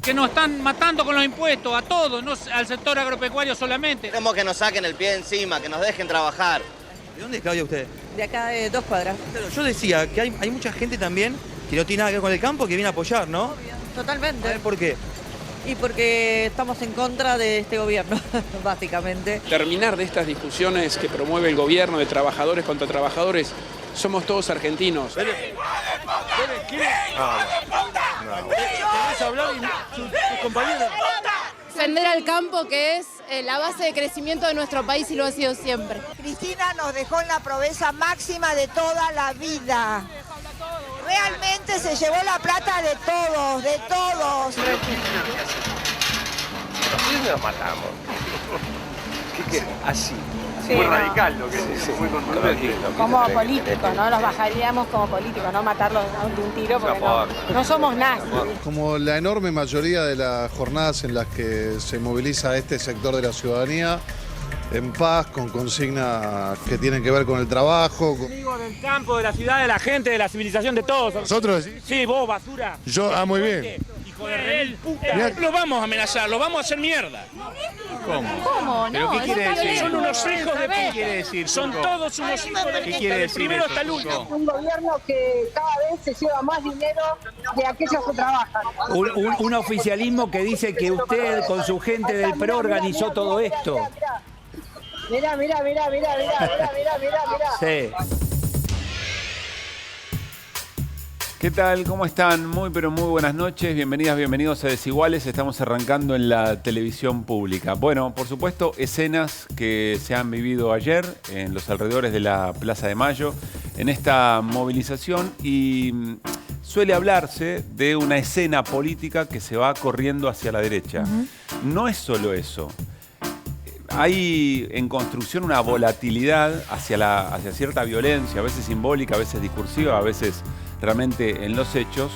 que nos están matando con los impuestos, a todos, no al sector agropecuario solamente. Queremos que nos saquen el pie de encima, que nos dejen trabajar. ¿De dónde es, Claudia, usted? De acá de 2 cuadras. Pero yo decía que hay mucha gente también que no tiene nada que ver con el campo que viene a apoyar, ¿no? Totalmente. A ver, ¿por qué? Y porque estamos en contra de este gobierno, básicamente. Terminar de estas discusiones que promueve el gobierno de trabajadores contra trabajadores, somos todos argentinos. ¿Querés hablar y tus compañeros? Defender al campo, que es la base de crecimiento de nuestro país y lo ha sido siempre. Cristina nos dejó en la pobreza máxima de toda la vida. Realmente se llevó la plata de todos, de todos. ¿Quién nos matamos? ¿Qué? Así. Sí, muy no. radical lo que es, muy contundente. Como políticos, ¿no? Los bajaríamos como políticos, no matarlos de un tiro porque no somos nazis. Como la enorme mayoría de las jornadas en las que se moviliza este sector de la ciudadanía, en paz, con consignas que tienen que ver con el trabajo. Digo, del campo, de la ciudad, de la gente, de la civilización, de todos. ¿Nosotros? Sí, vos, basura. Yo, muy bien. Hijo de remil puta. Lo vamos a amenazar, lo vamos a hacer mierda. ¿Cómo? ¿Pero qué quiere decir? Son unos hijos de ¿Qué quiere decir? Son todos unos hijos de ¿Qué quiere decir primero eso, hasta el último. Un gobierno que cada vez se lleva más dinero de aquellos que trabajan. Un oficialismo que dice que usted con su gente del PRO organizó todo esto. Mirá. Sí. ¿Qué tal? ¿Cómo están? Muy pero muy buenas noches. Bienvenidas, bienvenidos a Desiguales. Estamos arrancando en la televisión pública. Bueno, por supuesto, escenas que se han vivido ayer en los alrededores de la Plaza de Mayo, en esta movilización, y suele hablarse de una escena política que se va corriendo hacia la derecha. No es solo eso. Hay en construcción una volatilidad hacia cierta violencia, a veces simbólica, a veces discursiva, a veces realmente en los hechos,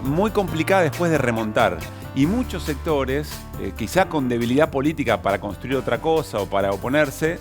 muy complicada después de remontar. Y muchos sectores, quizá con debilidad política para construir otra cosa o para oponerse,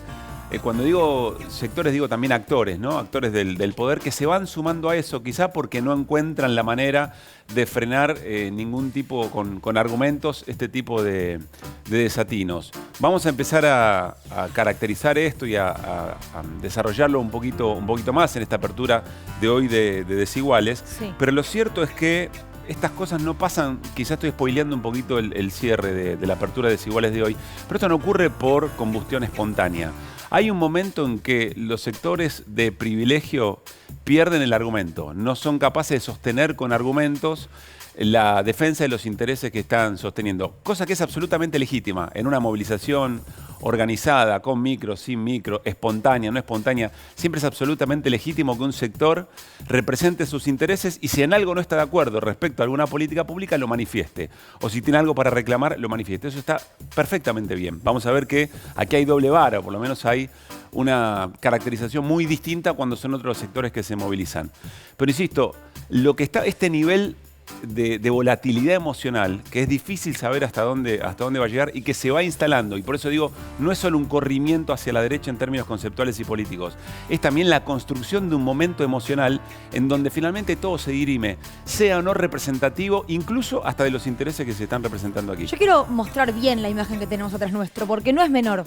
cuando digo sectores digo también actores, ¿no? Actores del poder que se van sumando a eso, quizá porque no encuentran la manera de frenar ningún tipo, con argumentos, este tipo de desatinos. Vamos a empezar a caracterizar esto y a desarrollarlo un poquito más en esta apertura de hoy de Desiguales. Sí. Pero lo cierto es que estas cosas no pasan, quizás estoy spoileando un poquito el cierre de la apertura de Desiguales de hoy, pero esto no ocurre por combustión espontánea. Hay un momento en que los sectores de privilegio pierden el argumento, no son capaces de sostener con argumentos la defensa de los intereses que están sosteniendo, cosa que es absolutamente legítima en una movilización organizada, con micro, sin micro, espontánea, no espontánea. Siempre es absolutamente legítimo que un sector represente sus intereses y si en algo no está de acuerdo respecto a alguna política pública, lo manifieste. O si tiene algo para reclamar, lo manifieste. Eso está perfectamente bien. Vamos a ver que aquí hay doble vara, por lo menos hay una caracterización muy distinta cuando son otros sectores que se movilizan. Pero insisto, lo que está este nivel de volatilidad emocional, que es difícil saber hasta dónde va a llegar y que se va instalando, y por eso digo, no es solo un corrimiento hacia la derecha en términos conceptuales y políticos, es también la construcción de un momento emocional en donde finalmente todo se dirime, sea o no representativo, incluso hasta de los intereses que se están representando aquí. Yo quiero mostrar bien la imagen que tenemos atrás nuestro, porque no es menor.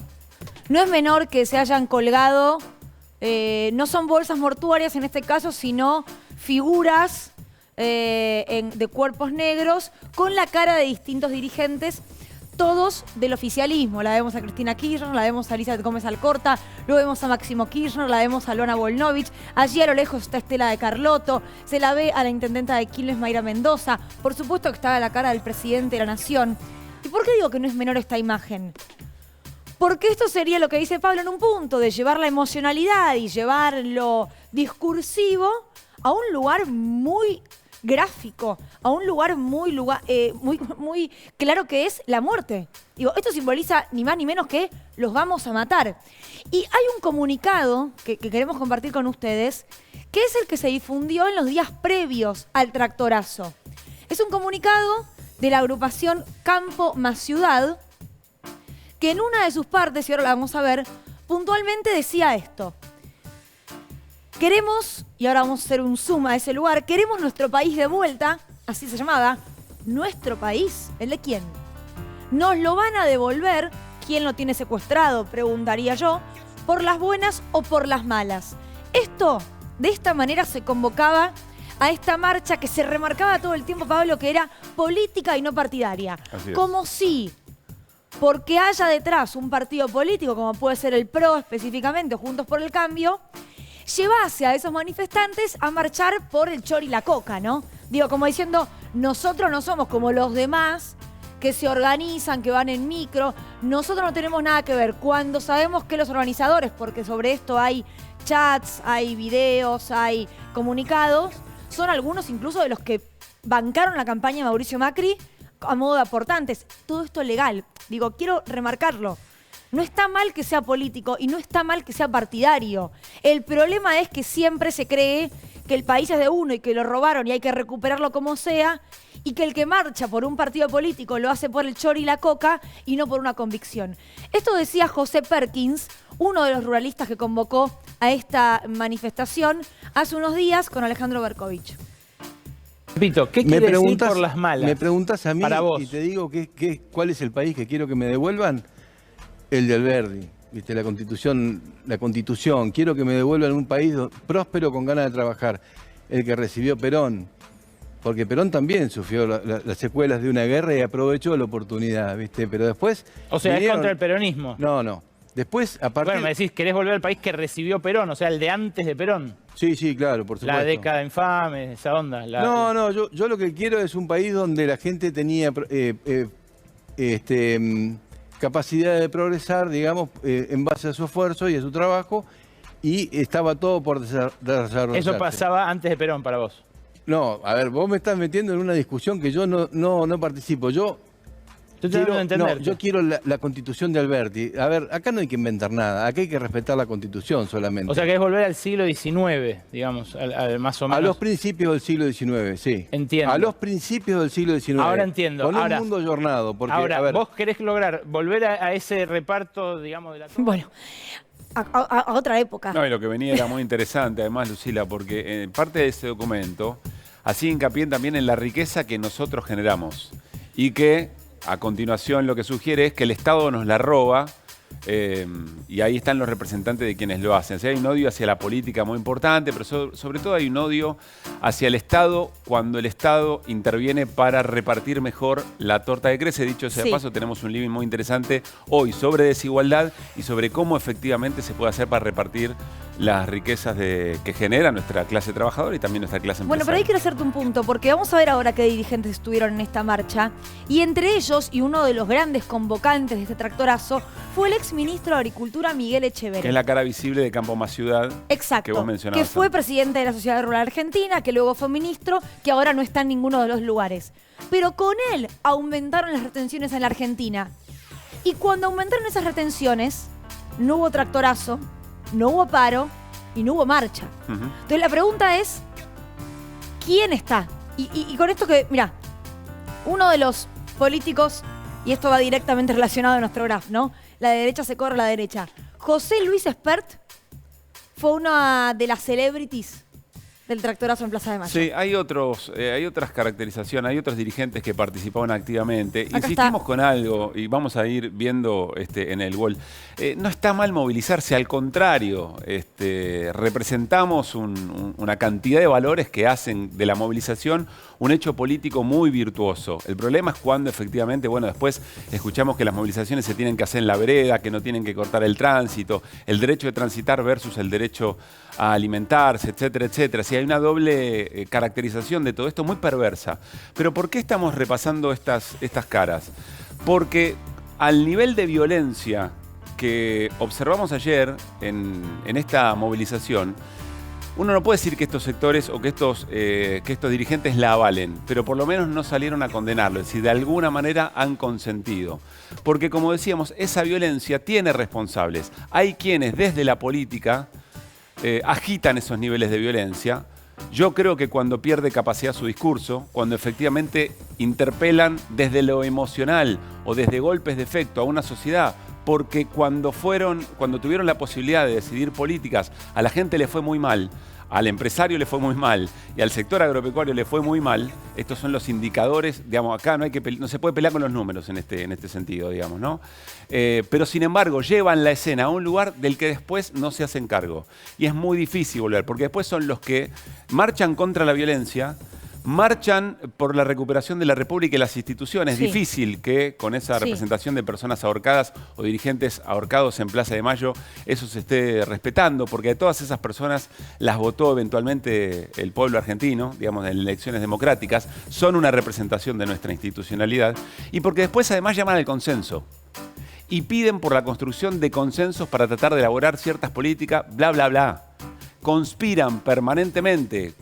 No es menor que se hayan colgado, no son bolsas mortuorias en este caso, sino figuras de cuerpos negros con la cara de distintos dirigentes, todos del oficialismo. La vemos a Cristina Kirchner, la vemos a Elizabeth Gómez Alcorta, luego vemos a Máximo Kirchner, la vemos a Luana Volnovich, allí a lo lejos está Estela de Carlotto, se la ve a la intendenta de Quilmes, Mayra Mendoza, por supuesto que está la cara del presidente de la Nación. ¿Y por qué digo que no es menor esta imagen? Porque esto sería lo que dice Pablo en un punto, de llevar la emocionalidad y llevar lo discursivo a un lugar muy gráfico, a un lugar muy claro que es la muerte. Digo, esto simboliza ni más ni menos que los vamos a matar. Y hay un comunicado que queremos compartir con ustedes, que es el que se difundió en los días previos al tractorazo. Es un comunicado de la agrupación Campo más Ciudad, que en una de sus partes, y ahora la vamos a ver, puntualmente decía esto. Queremos, y ahora vamos a hacer un zoom a ese lugar, queremos nuestro país de vuelta, así se llamaba, nuestro país. ¿El de quién? ¿Nos lo van a devolver? ¿Quién lo tiene secuestrado? Preguntaría yo. ¿Por las buenas o por las malas? De esta manera se convocaba a esta marcha que se remarcaba todo el tiempo, Pablo, que era política y no partidaria. Como si, porque haya detrás un partido político, como puede ser el PRO específicamente, o Juntos por el Cambio, llevase a esos manifestantes a marchar por el chori y la coca, ¿no? Digo, como diciendo, nosotros no somos como los demás que se organizan, que van en micro. Nosotros no tenemos nada que ver. Cuando sabemos que los organizadores, porque sobre esto hay chats, hay videos, hay comunicados, son algunos incluso de los que bancaron la campaña de Mauricio Macri a modo de aportantes. Todo esto es legal. Digo, quiero remarcarlo. No está mal que sea político y no está mal que sea partidario. El problema es que siempre se cree que el país es de uno y que lo robaron y hay que recuperarlo como sea, y que el que marcha por un partido político lo hace por el chori y la coca y no por una convicción. Esto decía José Perkins, uno de los ruralistas que convocó a esta manifestación hace unos días con Alejandro Berkovich. Repito, ¿qué quiere decir por las malas? Me preguntas a mí para vos. Y te digo cuál es el país que quiero que me devuelvan. El de Alberdi, ¿viste? La Constitución. Quiero que me devuelvan un país próspero con ganas de trabajar. El que recibió Perón. Porque Perón también sufrió las secuelas de una guerra y aprovechó la oportunidad, ¿viste? Pero después... O sea, ¿es contra el peronismo? No. Después, aparte... Bueno, me decís, querés volver al país que recibió Perón, o sea, el de antes de Perón. Sí, claro, por supuesto. La década infame, esa onda. No, yo lo que quiero es un país donde la gente tenía capacidad de progresar, digamos, en base a su esfuerzo y a su trabajo, y estaba todo por desarrollarse. Eso pasaba antes de Perón para vos. No, a ver, vos me estás metiendo en una discusión que yo no participo. Yo quiero la Constitución de Alberti. A ver, acá no hay que inventar nada, acá hay que respetar la Constitución solamente. O sea, que es volver al siglo XIX, digamos, más o menos. A los principios del siglo XIX, sí. Entiendo. A los principios del siglo XIX. Ahora entiendo. Con un mundo ayornado. Porque, ahora, a ver, vos querés lograr volver a ese reparto, digamos, de la... Bueno, a otra época. No, y lo que venía era muy interesante, además, Lucila, porque en parte de ese documento hacía hincapié también en la riqueza que nosotros generamos y que a continuación lo que sugiere es que el Estado nos la roba, y ahí están los representantes de quienes lo hacen. O sea, hay un odio hacia la política muy importante, pero sobre todo hay un odio hacia el Estado cuando el Estado interviene para repartir mejor la torta que crece. Dicho sea de paso, tenemos un living muy interesante hoy sobre desigualdad y sobre cómo efectivamente se puede hacer para repartir las riquezas que genera nuestra clase trabajadora y también nuestra clase empresarial. Bueno, pero ahí quiero hacerte un punto, porque vamos a ver ahora qué dirigentes estuvieron en esta marcha, y entre ellos, y uno de los grandes convocantes de este tractorazo, fue el exministro de Agricultura, Miguel Echeverría. Que es la cara visible de Campo Más Ciudad. Exacto, que vos mencionabas. Que fue presidente de la Sociedad Rural Argentina, que luego fue ministro, que ahora no está en ninguno de los lugares. Pero con él aumentaron las retenciones en la Argentina. Y cuando aumentaron esas retenciones, no hubo tractorazo, no hubo paro y no hubo marcha. Entonces la pregunta es, ¿quién está? Y con esto que, mira, uno de los políticos, y esto va directamente relacionado a nuestro graph, ¿no? La derecha se corre a la derecha. José Luis Espert fue una de las celebrities del tractorazo en Plaza de Mayo. Sí, hay otras caracterizaciones, hay otros dirigentes que participaban activamente. Acá Insistimos está. con algo y vamos a ir viendo en el wall. No está mal movilizarse, al contrario, representamos una cantidad de valores que hacen de la movilización un hecho político muy virtuoso. El problema es cuando efectivamente, bueno, después escuchamos que las movilizaciones se tienen que hacer en la vereda, que no tienen que cortar el tránsito, el derecho de transitar versus el derecho a alimentarse, etcétera, etcétera. Sí, hay una doble caracterización de todo esto muy perversa. Pero ¿por qué estamos repasando estas caras? Porque al nivel de violencia que observamos ayer en esta movilización, uno no puede decir que estos sectores o que estos dirigentes la avalen, pero por lo menos no salieron a condenarlo, es decir, de alguna manera han consentido. Porque como decíamos, esa violencia tiene responsables. Hay quienes desde la política agitan esos niveles de violencia. Yo creo que cuando pierde capacidad su discurso, cuando efectivamente interpelan desde lo emocional o desde golpes de efecto a una sociedad, porque cuando tuvieron la posibilidad de decidir políticas, a la gente le fue muy mal. al empresario le fue muy mal y al sector agropecuario le fue muy mal, estos son los indicadores, digamos, acá no se puede pelear con los números en este sentido, digamos, ¿no? Pero sin embargo llevan la escena a un lugar del que después no se hacen cargo. Y es muy difícil volver, porque después son los que marchan contra la violencia, marchan por la recuperación de la República y las instituciones. Sí. Es difícil que con esa representación de personas ahorcadas o dirigentes ahorcados en Plaza de Mayo eso se esté respetando, porque de todas esas personas las votó eventualmente el pueblo argentino, digamos, en elecciones democráticas, son una representación de nuestra institucionalidad y porque después además llaman al consenso y piden por la construcción de consensos para tratar de elaborar ciertas políticas, bla, bla, bla. Conspiran permanentemente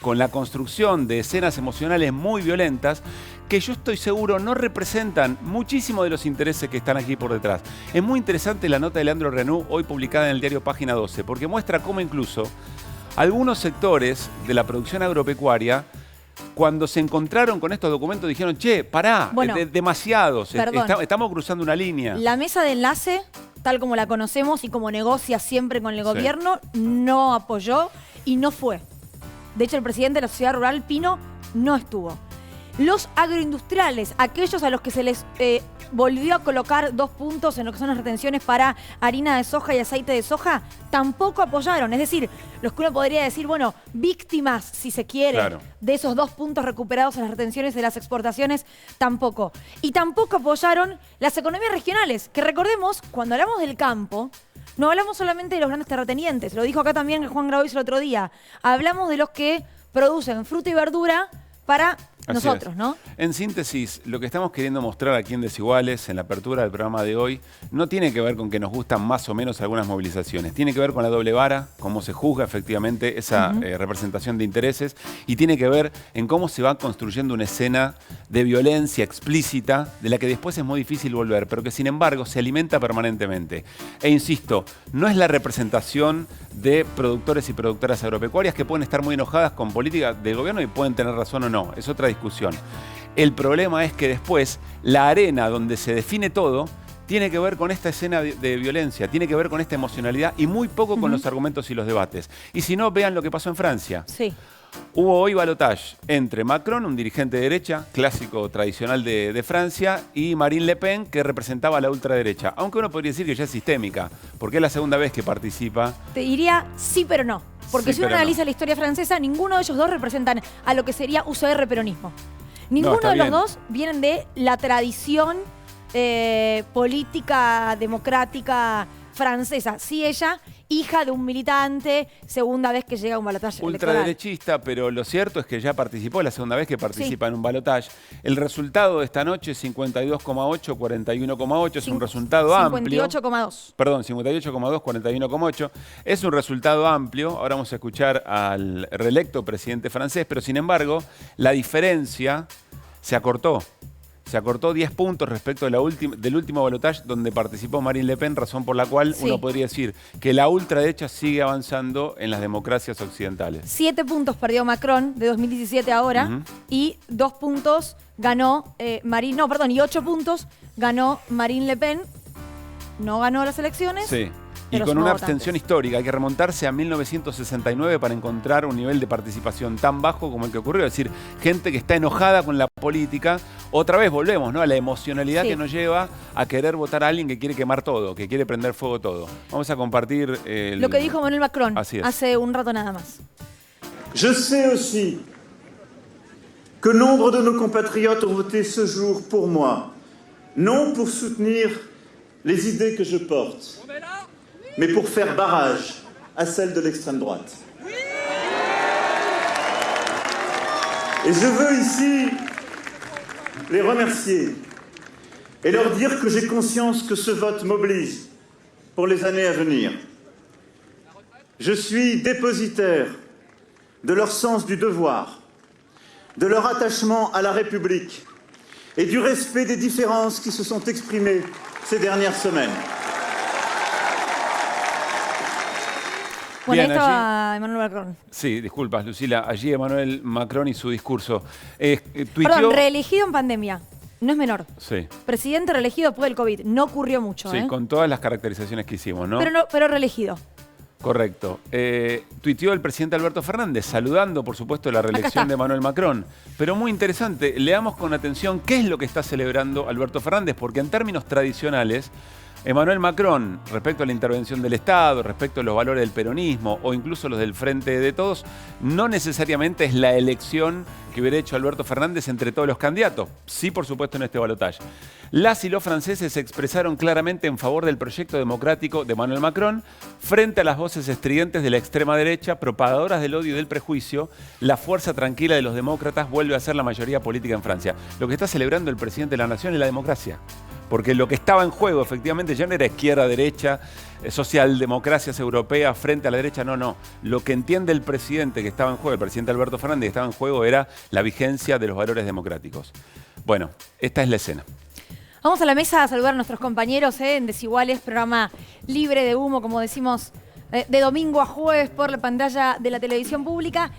con la construcción de escenas emocionales muy violentas que yo estoy seguro no representan muchísimo de los intereses que están aquí por detrás. Es muy interesante la nota de Leandro Renú, hoy publicada en el diario Página 12, porque muestra cómo incluso algunos sectores de la producción agropecuaria, cuando se encontraron con estos documentos, dijeron, che, pará, bueno, demasiados, estamos cruzando una línea. La mesa de enlace, tal como la conocemos y como negocia siempre con el gobierno, no apoyó y no fue. De hecho, el presidente de la Sociedad Rural, Pino, no estuvo. Los agroindustriales, aquellos a los que se les volvió a colocar 2 puntos en lo que son las retenciones para harina de soja y aceite de soja, tampoco apoyaron. Es decir, los que uno podría decir, bueno, víctimas, si se quiere, claro, de esos 2 puntos recuperados en las retenciones de las exportaciones, tampoco. Y tampoco apoyaron las economías regionales, que recordemos, cuando hablamos del campo, no hablamos solamente de los grandes terratenientes, lo dijo acá también Juan Grabois el otro día. Hablamos de los que producen fruta y verdura para nosotros, ¿no? En síntesis, lo que estamos queriendo mostrar aquí en Desiguales, en la apertura del programa de hoy, no tiene que ver con que nos gustan más o menos algunas movilizaciones. Tiene que ver con la doble vara, cómo se juzga efectivamente esa representación de intereses, y tiene que ver en cómo se va construyendo una escena de violencia explícita de la que después es muy difícil volver, pero que sin embargo se alimenta permanentemente. E insisto, no es la representación de productores y productoras agropecuarias que pueden estar muy enojadas con políticas del gobierno y pueden tener razón o no. Es otra discusión. El problema es que después la arena donde se define todo tiene que ver con esta escena de violencia, tiene que ver con esta emocionalidad y muy poco con los argumentos y los debates. Y si no, vean lo que pasó en Francia. Sí. Hubo hoy balotaje entre Macron, un dirigente de derecha, clásico tradicional de Francia, y Marine Le Pen, que representaba a la ultraderecha. Aunque uno podría decir que ya es sistémica, porque es la segunda vez que participa. Te diría sí, pero no. Porque sí, si uno analiza la historia francesa, ninguno de ellos dos representan a lo que sería UCR peronismo. Ninguno de los dos vienen de la tradición política democrática francesa. Sí, ella, hija de un militante, segunda vez que llega a un balotaje electoral. Ultraderechista, pero lo cierto es que ya participó, es la segunda vez que participa en un balotaje. El resultado de esta noche es 52,8, 41,8, es un resultado amplio. 58,2. Perdón, 58,2, 41,8. Es un resultado amplio. Ahora vamos a escuchar al reelecto presidente francés, pero sin embargo, la diferencia se acortó. Se acortó 10 puntos respecto de del último balotaje donde participó Marine Le Pen, razón por la cual uno podría decir que la ultraderecha sigue avanzando en las democracias occidentales. 7 puntos perdió Macron de 2017 ahora y 2 puntos ganó y 8 puntos ganó Marine Le Pen. No ganó las elecciones. Sí. Y con una abstención histórica. Hay que remontarse a 1969 para encontrar un nivel de participación tan bajo como el que ocurrió. Es decir, gente que está enojada con la política. Otra vez volvemos, ¿no?, a la emocionalidad que nos lleva a querer votar a alguien que quiere quemar todo, que quiere prender fuego todo. Vamos a compartir lo que dijo Emmanuel Macron hace un rato nada más. Je sais aussi que nombre de nos compatriotes ont voté ce jour pour moi, non pour soutenir les idées que je porte, mais pour faire barrage à celles de l'extrême droite. Et je veux ici les remercier et leur dire que j'ai conscience que ce vote m'oblige pour les années à venir. Je suis dépositaire de leur sens du devoir, de leur attachement à la République et du respect des différences qui se sont exprimées ces dernières semaines. Bueno, ahí estaba Emmanuel Macron. Sí, disculpas, Lucila. Allí Emmanuel Macron y su discurso. Perdón, reelegido en pandemia. No es menor. Sí. Presidente reelegido después del COVID. No ocurrió mucho, Sí, con todas las caracterizaciones que hicimos, ¿no? Pero reelegido. Correcto. Tuiteó el presidente Alberto Fernández, saludando, por supuesto, la reelección de Emmanuel Macron. Pero muy interesante, leamos con atención qué es lo que está celebrando Alberto Fernández, porque en términos tradicionales, Emmanuel Macron, respecto a la intervención del Estado, respecto a los valores del peronismo o incluso los del Frente de Todos, no necesariamente es la elección que hubiera hecho Alberto Fernández entre todos los candidatos. Sí, por supuesto, en este balotaje. Las y los franceses se expresaron claramente en favor del proyecto democrático de Emmanuel Macron frente a las voces estridentes de la extrema derecha, propagadoras del odio y del prejuicio. La fuerza tranquila de los demócratas vuelve a ser la mayoría política en Francia. Lo que está celebrando el presidente de la Nación es la democracia. Porque lo que estaba en juego, efectivamente, ya no era izquierda, derecha, socialdemocracias europeas frente a la derecha, no. Lo que entiende el presidente que estaba en juego, el presidente Alberto Fernández, que estaba en juego, era la vigencia de los valores democráticos. Bueno, esta es la escena. Vamos a la mesa a saludar a nuestros compañeros en Desiguales, programa libre de humo, como decimos, de domingo a jueves por la pantalla de la televisión pública.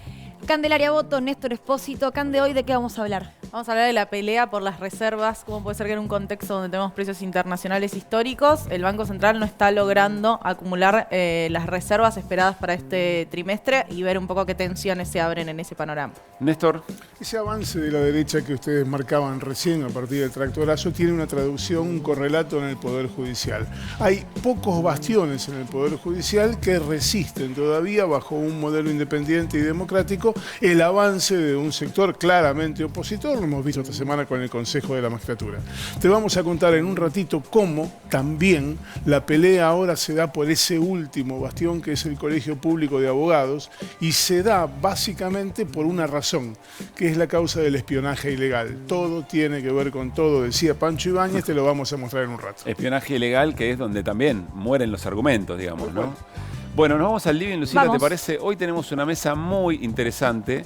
Candelaria Boto, Néstor Espósito. Cande, ¿hoy de qué vamos a hablar? Vamos a hablar de la pelea por las reservas, cómo puede ser que en un contexto donde tenemos precios internacionales históricos, el Banco Central no está logrando acumular las reservas esperadas para este trimestre y ver un poco qué tensiones se abren en ese panorama. Néstor. Ese avance de la derecha que ustedes marcaban recién a partir del tractorazo tiene una traducción, un correlato en el Poder Judicial. Hay pocos bastiones en el Poder Judicial que resisten todavía bajo un modelo independiente y democrático el avance de un sector claramente opositor. Lo hemos visto esta semana con el Consejo de la Magistratura. Te vamos a contar en un ratito cómo también la pelea ahora se da por ese último bastión que es el Colegio Público de Abogados y se da básicamente por una razón, que es la causa del espionaje ilegal. Todo tiene que ver con todo, decía Pancho Ibáñez, te lo vamos a mostrar en un rato. Espionaje ilegal, que es donde también mueren los argumentos, digamos, ¿no? Bueno, nos vamos al living, Lucila, vamos. ¿Te parece? Hoy tenemos una mesa muy interesante.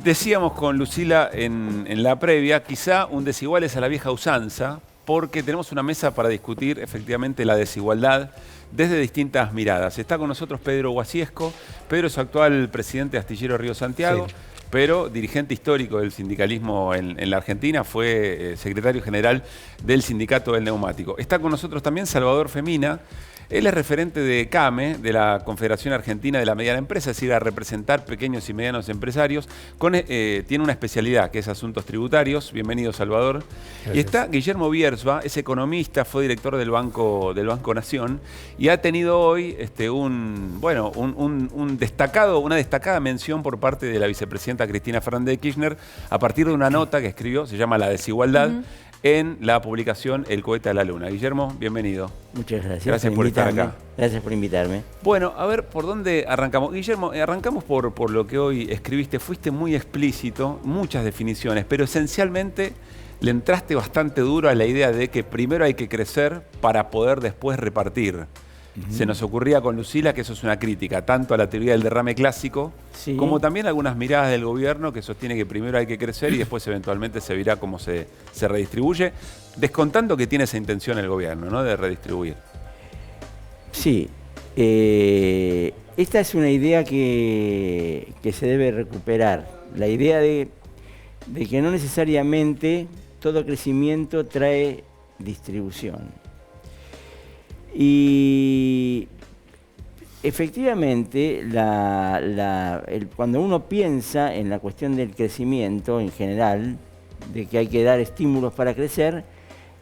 Decíamos con Lucila en la previa, quizá un Desiguales a la vieja usanza, porque tenemos una mesa para discutir efectivamente la desigualdad desde distintas miradas. Está con nosotros Pedro Guasiesco. Pedro es actual presidente de Astillero Río Santiago, sí, pero dirigente histórico del sindicalismo en la Argentina, fue secretario general del Sindicato del Neumático. Está con nosotros también Salvador Femina. Él es referente de CAME, de la Confederación Argentina de la Mediana Empresa, es decir, a representar pequeños y medianos empresarios. Tiene una especialidad que es asuntos tributarios. Bienvenido, Salvador. Gracias. Y está Guillermo Biersba, es economista, fue director del Banco Nación y ha tenido hoy una destacada mención por parte de la vicepresidenta Cristina Fernández de Kirchner a partir de una nota que escribió, se llama La Desigualdad, en la publicación El cohete a la luna. Guillermo, bienvenido. Muchas gracias. Gracias por estar acá. Gracias por invitarme. Bueno, a ver, ¿por dónde arrancamos? Guillermo, arrancamos por lo que hoy escribiste. Fuiste muy explícito, muchas definiciones, pero esencialmente le entraste bastante duro a la idea de que primero hay que crecer para poder después repartir. Se nos ocurría con Lucila que eso es una crítica tanto a la teoría del derrame clásico, sí, como también algunas miradas del gobierno que sostiene que primero hay que crecer y después eventualmente se verá cómo se redistribuye, descontando que tiene esa intención el gobierno, ¿no?, de redistribuir. Sí, esta es una idea que se debe recuperar, la idea de que no necesariamente todo crecimiento trae distribución. Y efectivamente, cuando uno piensa en la cuestión del crecimiento en general, de que hay que dar estímulos para crecer,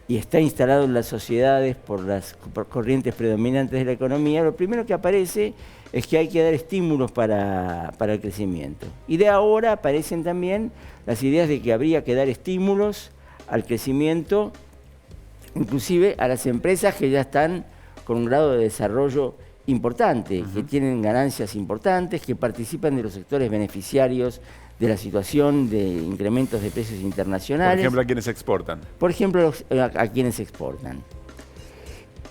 y está instalado en las sociedades por las corrientes predominantes de la economía, lo primero que aparece es que hay que dar estímulos para el crecimiento. Y de ahora aparecen también las ideas de que habría que dar estímulos al crecimiento, inclusive a las empresas que ya están con un grado de desarrollo importante, que tienen ganancias importantes, que participan de los sectores beneficiarios de la situación de incrementos de precios internacionales. Por ejemplo, a quienes exportan. Por ejemplo, a quienes exportan.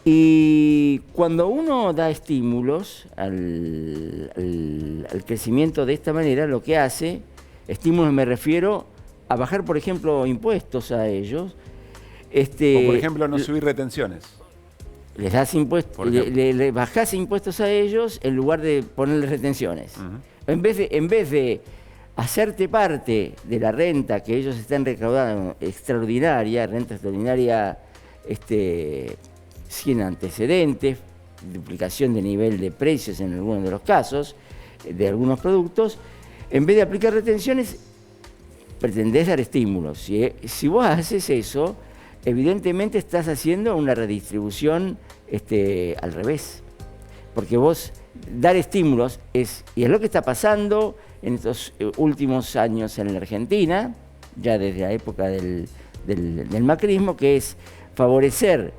Y cuando uno da estímulos al crecimiento de esta manera, lo que hace, estímulos me refiero a bajar, por ejemplo, impuestos a ellos. O por ejemplo, no subir retenciones. Les das impuestos, le bajás impuestos a ellos en lugar de ponerles retenciones. En vez de hacerte parte de la renta que ellos están recaudando extraordinaria, renta extraordinaria sin antecedentes, duplicación de nivel de precios en algunos de los casos, de algunos productos, en vez de aplicar retenciones, pretendés dar estímulos. Si vos haces eso, evidentemente estás haciendo una redistribución al revés. Porque vos dar estímulos y es lo que está pasando en estos últimos años en la Argentina, ya desde la época del macrismo, que es favorecer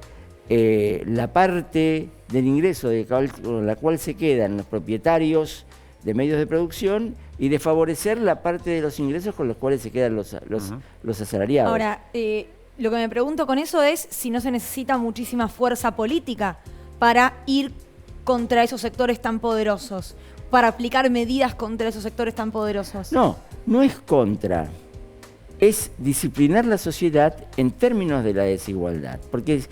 la parte del ingreso con la cual se quedan los propietarios de medios de producción y de favorecer la parte de los ingresos con los cuales se quedan los asalariados. Ahora, lo que me pregunto con eso es si no se necesita muchísima fuerza política para ir contra esos sectores tan poderosos, para aplicar medidas contra esos sectores tan poderosos. No es contra. Es disciplinar la sociedad en términos de la desigualdad. Porque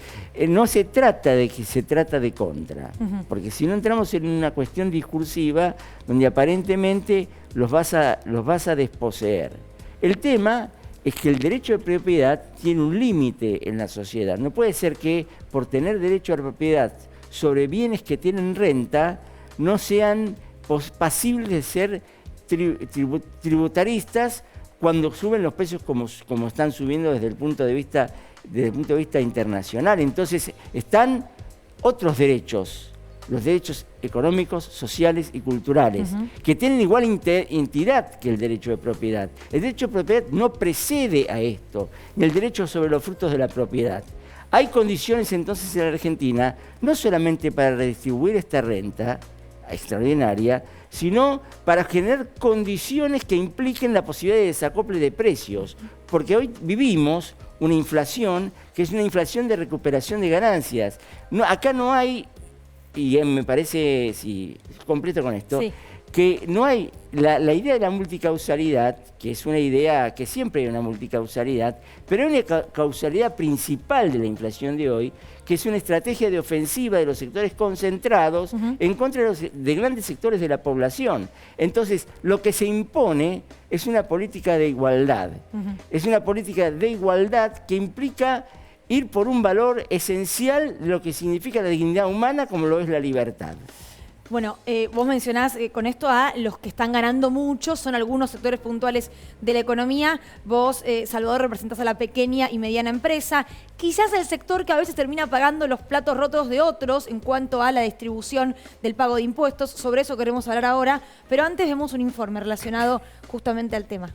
no se trata de que se trata de contra. Porque si no entramos en una cuestión discursiva donde aparentemente los vas a desposeer. El tema es que el derecho de propiedad tiene un límite en la sociedad. No puede ser que por tener derecho a la propiedad sobre bienes que tienen renta no sean pasibles de ser tributaristas cuando suben los precios como están subiendo desde el punto de vista internacional. Entonces están otros derechos, los derechos económicos, sociales y culturales, que tienen igual entidad que el derecho de propiedad. El derecho de propiedad no precede a esto, ni el derecho sobre los frutos de la propiedad. Hay condiciones entonces en la Argentina, no solamente para redistribuir esta renta extraordinaria, sino para generar condiciones que impliquen la posibilidad de desacople de precios. Porque hoy vivimos una inflación que es una inflación de recuperación de ganancias. Acá no hay, y me parece, si completo con esto, que no hay la idea de la multicausalidad, que es una idea que siempre hay una multicausalidad, pero hay una causalidad principal de la inflación de hoy, que es una estrategia de ofensiva de los sectores concentrados en contra de grandes sectores de la población. Entonces, lo que se impone es una política de igualdad. Es una política de igualdad que implica ir por un valor esencial de lo que significa la dignidad humana, como lo es la libertad. Bueno, vos mencionás con esto a los que están ganando mucho, son algunos sectores puntuales de la economía. Vos, Salvador, representás a la pequeña y mediana empresa. Quizás el sector que a veces termina pagando los platos rotos de otros en cuanto a la distribución del pago de impuestos. Sobre eso queremos hablar ahora, pero antes vemos un informe relacionado justamente al tema.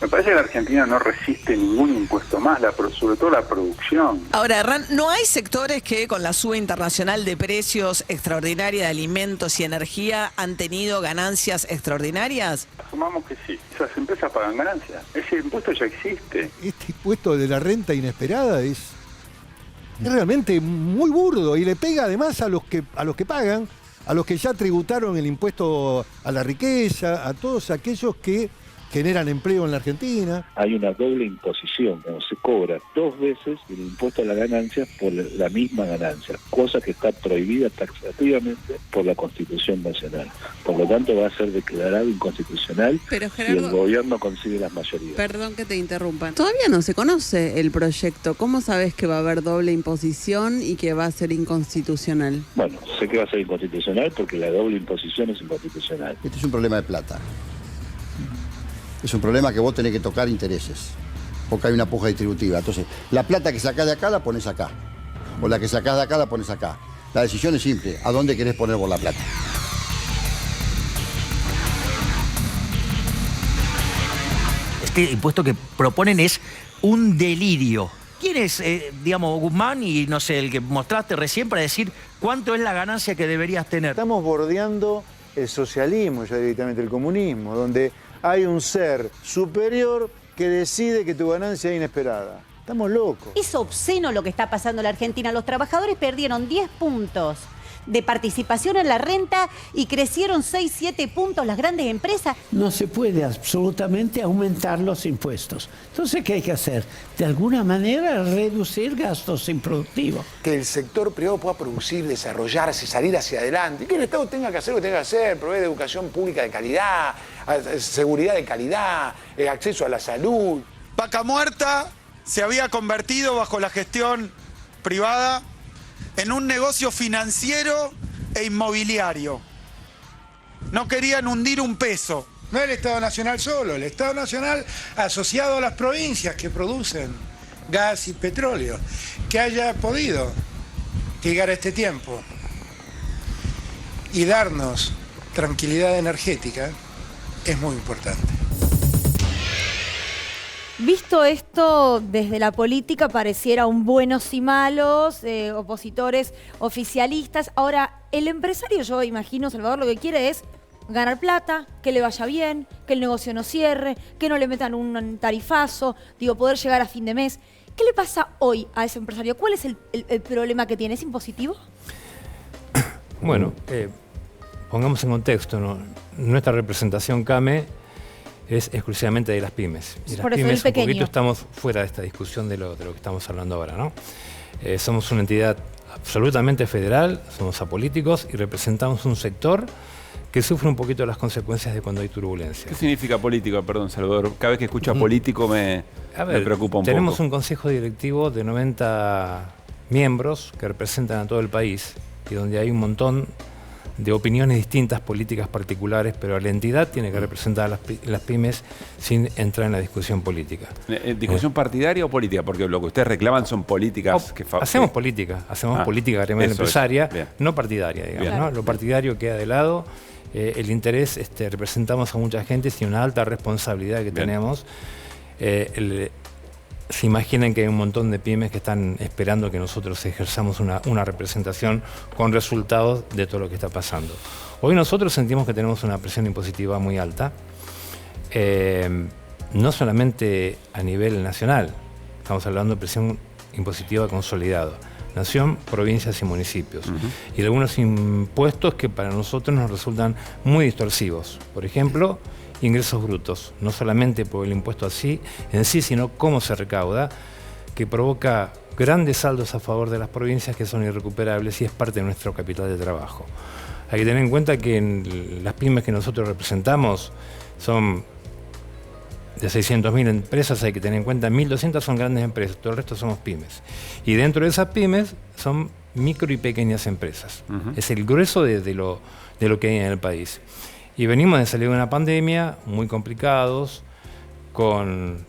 Me parece que la Argentina no resiste ningún impuesto más, sobre todo la producción. Ahora, Hernán, ¿no hay sectores que con la suba internacional de precios extraordinaria de alimentos y energía han tenido ganancias extraordinarias? Asumamos que sí, esas empresas pagan ganancias. Ese impuesto ya existe. Este impuesto de la renta inesperada es realmente muy burdo y le pega además a los que pagan, a los que ya tributaron el impuesto a la riqueza, a todos aquellos que generan empleo en la Argentina. Hay una doble imposición, como se cobra 2 veces el impuesto a la ganancia por la misma ganancia, cosa que está prohibida taxativamente por la Constitución Nacional. Por lo tanto, va a ser declarado inconstitucional. Pero, Gerardo, si el gobierno consigue las mayorías. Perdón que te interrumpa. Todavía no se conoce el proyecto. ¿Cómo sabes que va a haber doble imposición y que va a ser inconstitucional? Bueno, sé que va a ser inconstitucional porque la doble imposición es inconstitucional. Este es un problema de plata. Es un problema que vos tenés que tocar intereses, porque hay una puja distributiva. Entonces, la plata que sacás de acá la pones acá, o la que sacás de acá la pones acá. La decisión es simple, ¿a dónde querés poner vos la plata? Este impuesto que proponen es un delirio. ¿Quién es, digamos, Guzmán y, no sé, el que mostraste recién para decir cuánto es la ganancia que deberías tener? Estamos bordeando el socialismo, ya directamente el comunismo, donde hay un ser superior que decide que tu ganancia es inesperada. Estamos locos. Es obsceno lo que está pasando en la Argentina. Los trabajadores perdieron 10 puntos de participación en la renta y crecieron 6, 7 puntos las grandes empresas. No se puede absolutamente aumentar los impuestos. Entonces, ¿qué hay que hacer? De alguna manera, reducir gastos improductivos. Que el sector privado pueda producir, desarrollarse, salir hacia adelante. Que el Estado tenga que hacer lo que tenga que hacer, proveer educación pública de calidad, seguridad de calidad, acceso a la salud. Vaca Muerta se había convertido bajo la gestión privada en un negocio financiero e inmobiliario. No querían hundir un peso. No el Estado Nacional solo, el Estado Nacional asociado a las provincias que producen gas y petróleo, que haya podido llegar a este tiempo y darnos tranquilidad energética es muy importante. Visto esto desde la política, pareciera un buenos y malos, opositores, oficialistas. Ahora, el empresario, yo imagino, Salvador, lo que quiere es ganar plata, que le vaya bien, que el negocio no cierre, que no le metan un tarifazo, digo, poder llegar a fin de mes. ¿Qué le pasa hoy a ese empresario? ¿Cuál es el problema que tiene? ¿Es impositivo? Bueno, pongamos en contexto, ¿no? Nuestra representación CAME es exclusivamente de las pymes. Y las pymes un poquito estamos fuera de esta discusión de lo que estamos hablando ahora, ¿no? Somos una entidad absolutamente federal, somos apolíticos y representamos un sector que sufre un poquito las consecuencias de cuando hay turbulencia. ¿Qué significa político? Perdón, Salvador. Cada vez que escucho a político me preocupa un poco. Tenemos un consejo directivo de 90 miembros que representan a todo el país y donde hay un montón de opiniones distintas, políticas particulares, pero la entidad tiene que representar a las pymes sin entrar en la discusión política. ¿Discusión partidaria o política? Porque lo que ustedes reclaman son políticas hacemos política gremial empresaria, no partidaria, digamos, ¿no? Lo partidario queda de lado. El interés, representamos a mucha gente sin una alta responsabilidad que tenemos. Se imaginen que hay un montón de pymes que están esperando que nosotros ejerzamos una representación con resultados de todo lo que está pasando. Hoy nosotros sentimos que tenemos una presión impositiva muy alta, no solamente a nivel nacional, estamos hablando de presión impositiva consolidada. Nación, provincias y municipios. Y algunos impuestos que para nosotros nos resultan muy distorsivos. Por ejemplo, ingresos brutos. No solamente por el impuesto en sí, sino cómo se recauda, que provoca grandes saldos a favor de las provincias que son irrecuperables y es parte de nuestro capital de trabajo. Hay que tener en cuenta que en las pymes que nosotros representamos son de 600.000 empresas, hay que tener en cuenta 1.200 son grandes empresas, todo el resto somos pymes. Y dentro de esas pymes son micro y pequeñas empresas. Es el grueso de lo que hay en el país. Y venimos de salir de una pandemia muy complicados, con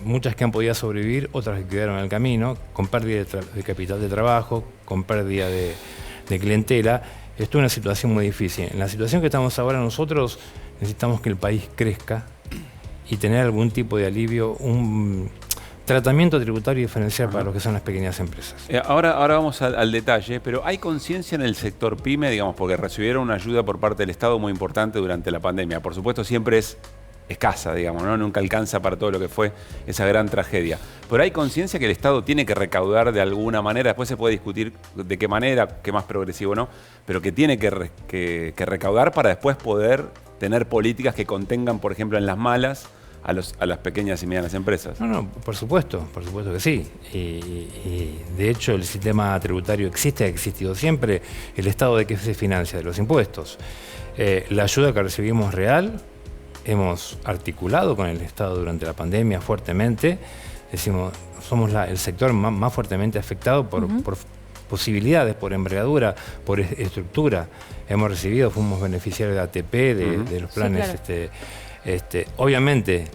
muchas que han podido sobrevivir, otras que quedaron en el camino, con pérdida de capital de trabajo, con pérdida de clientela. Esto es una situación muy difícil. En la situación que estamos ahora nosotros necesitamos que el país crezca y tener algún tipo de alivio, un tratamiento tributario diferencial para lo que son las pequeñas empresas. Ahora vamos al detalle, pero ¿hay conciencia en el sector pyme, digamos, porque recibieron una ayuda por parte del Estado muy importante durante la pandemia? Por supuesto, siempre es escasa, digamos, ¿no? Nunca alcanza para todo lo que fue esa gran tragedia. Pero hay conciencia que el Estado tiene que recaudar de alguna manera, después se puede discutir de qué manera, qué más progresivo o no, pero que tiene que recaudar para después poder tener políticas que contengan, por ejemplo, en las malas, a las pequeñas y medianas empresas. No, por supuesto que sí. Y de hecho el sistema tributario existe, ha existido siempre. ¿El Estado de qué se financia? De los impuestos. La ayuda que recibimos es real, hemos articulado con el Estado durante la pandemia fuertemente. Decimos, somos el sector más fuertemente afectado por posibilidades, por envergadura, por estructura. Hemos recibido, fuimos beneficiarios de ATP, de los planes. Sí, claro. Obviamente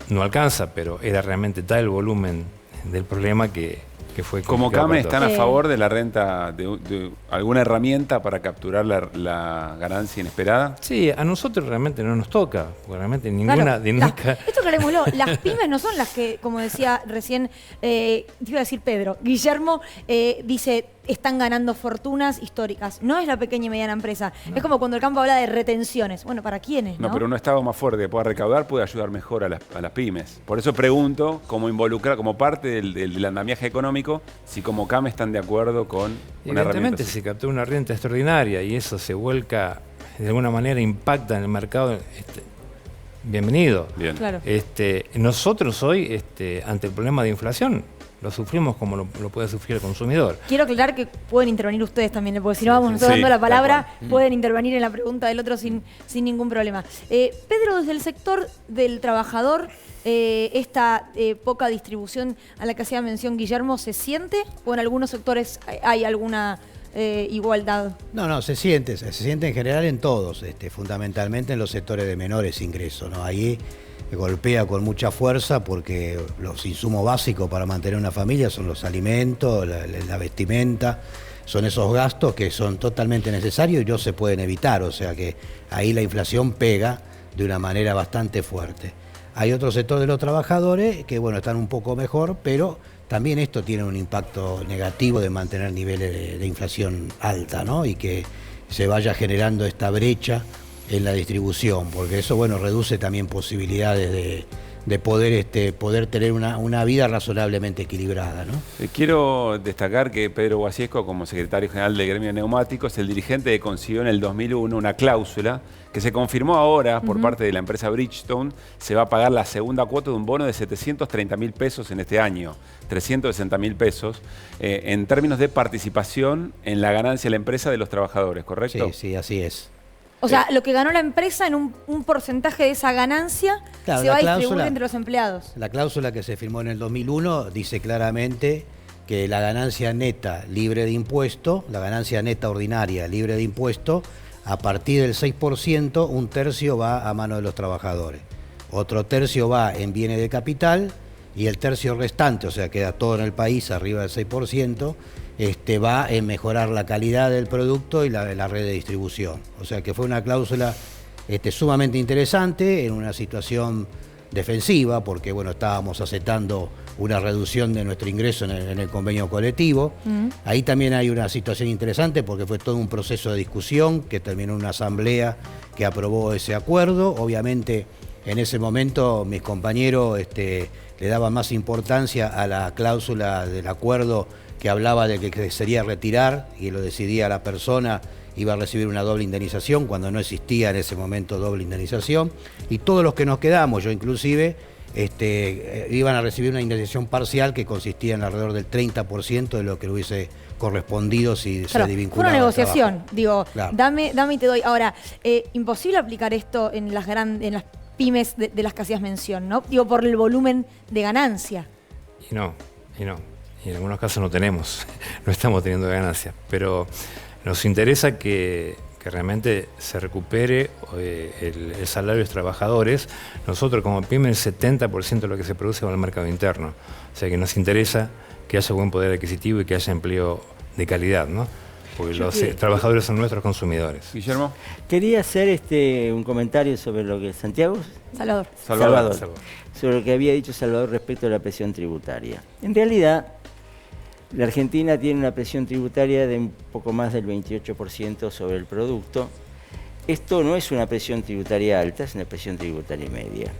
no alcanza, pero era realmente tal el volumen del problema que fue complicado. ¿Como CAME están a favor de la renta, de alguna herramienta para capturar la ganancia inesperada? Sí, a nosotros realmente no nos toca, porque realmente ninguna dinámica... Esto aclarémoslo, las pymes no son las que, como decía recién, te iba a decir Pedro, Guillermo dice... están ganando fortunas históricas. No es la pequeña y mediana empresa. No. Es como cuando el campo habla de retenciones. Bueno, ¿para quiénes? No, pero un Estado más fuerte que pueda recaudar puede ayudar mejor a las pymes. Por eso pregunto, cómo involucrar, como parte del andamiaje económico, si como CAME están de acuerdo con una herramienta. Evidentemente se captura una renta extraordinaria y eso se vuelca, de alguna manera impacta en el mercado. Bienvenido. Bien. Claro. Nosotros hoy, ante el problema de inflación, lo sufrimos como lo puede sufrir el consumidor. Quiero aclarar que pueden intervenir ustedes también, porque si no vamos nosotros dando la palabra, pueden intervenir en la pregunta del otro sin ningún problema. Pedro, desde el sector del trabajador, esta poca distribución a la que hacía mención Guillermo, ¿se siente o en algunos sectores hay alguna igualdad? No, se siente en general en todos, fundamentalmente en los sectores de menores ingresos, ¿no? Ahí golpea con mucha fuerza porque los insumos básicos para mantener una familia son los alimentos, la vestimenta, son esos gastos que son totalmente necesarios y no se pueden evitar, o sea que ahí la inflación pega de una manera bastante fuerte. Hay otro sector de los trabajadores que, bueno, están un poco mejor, pero también esto tiene un impacto negativo de mantener niveles de inflación alta, ¿no? Y que se vaya generando esta brecha en la distribución, porque eso, bueno, reduce también posibilidades de poder tener una vida razonablemente equilibrada, ¿no? Quiero destacar que Pedro Guasiesco, como secretario general del gremio de neumáticos, el dirigente que consiguió en el 2001 una cláusula que se confirmó ahora por parte de la empresa Bridgestone. Se va a pagar la segunda cuota de un bono de 730.000 pesos en este año, 360.000 pesos, en términos de participación en la ganancia de la empresa de los trabajadores, ¿correcto? Sí, así es. O sea, lo que ganó la empresa en un porcentaje de esa ganancia se va a distribuir entre los empleados. La cláusula que se firmó en el 2001 dice claramente que la ganancia neta libre de impuesto, la ganancia neta ordinaria libre de impuesto, a partir del 6%, un tercio va a mano de los trabajadores. Otro tercio va en bienes de capital y el tercio restante, o sea, queda todo en el país arriba del 6%, va en mejorar la calidad del producto y la red de distribución. O sea que fue una cláusula sumamente interesante en una situación defensiva, porque bueno, estábamos aceptando una reducción de nuestro ingreso en el convenio colectivo. Ahí también hay una situación interesante porque fue todo un proceso de discusión que terminó en una asamblea que aprobó ese acuerdo. Obviamente en ese momento mis compañeros le daban más importancia a la cláusula del acuerdo que hablaba de que sería retirar y lo decidía la persona, iba a recibir una doble indemnización cuando no existía en ese momento doble indemnización, y todos los que nos quedamos, yo inclusive, iban a recibir una indemnización parcial que consistía en alrededor del 30% de lo que le hubiese correspondido si se desvinculaba. Fue una negociación, digo, claro. dame y te doy. Ahora, imposible aplicar esto en las pymes de las que hacías mención, ¿no? Digo, por el volumen de ganancia. Y no. Y en algunos casos no estamos teniendo ganancias, pero nos interesa que realmente se recupere el salario de los trabajadores. Nosotros como pyme el 70% de lo que se produce va al mercado interno, o sea que nos interesa que haya buen poder adquisitivo y que haya empleo de calidad, ¿no? Porque los trabajadores son nuestros consumidores. Guillermo. Quería hacer un comentario sobre lo que Santiago. Salvador. Sobre lo que había dicho Salvador respecto a la presión tributaria. En realidad, la Argentina tiene una presión tributaria de un poco más del 28% sobre el producto. Esto no es una presión tributaria alta, es una presión tributaria media.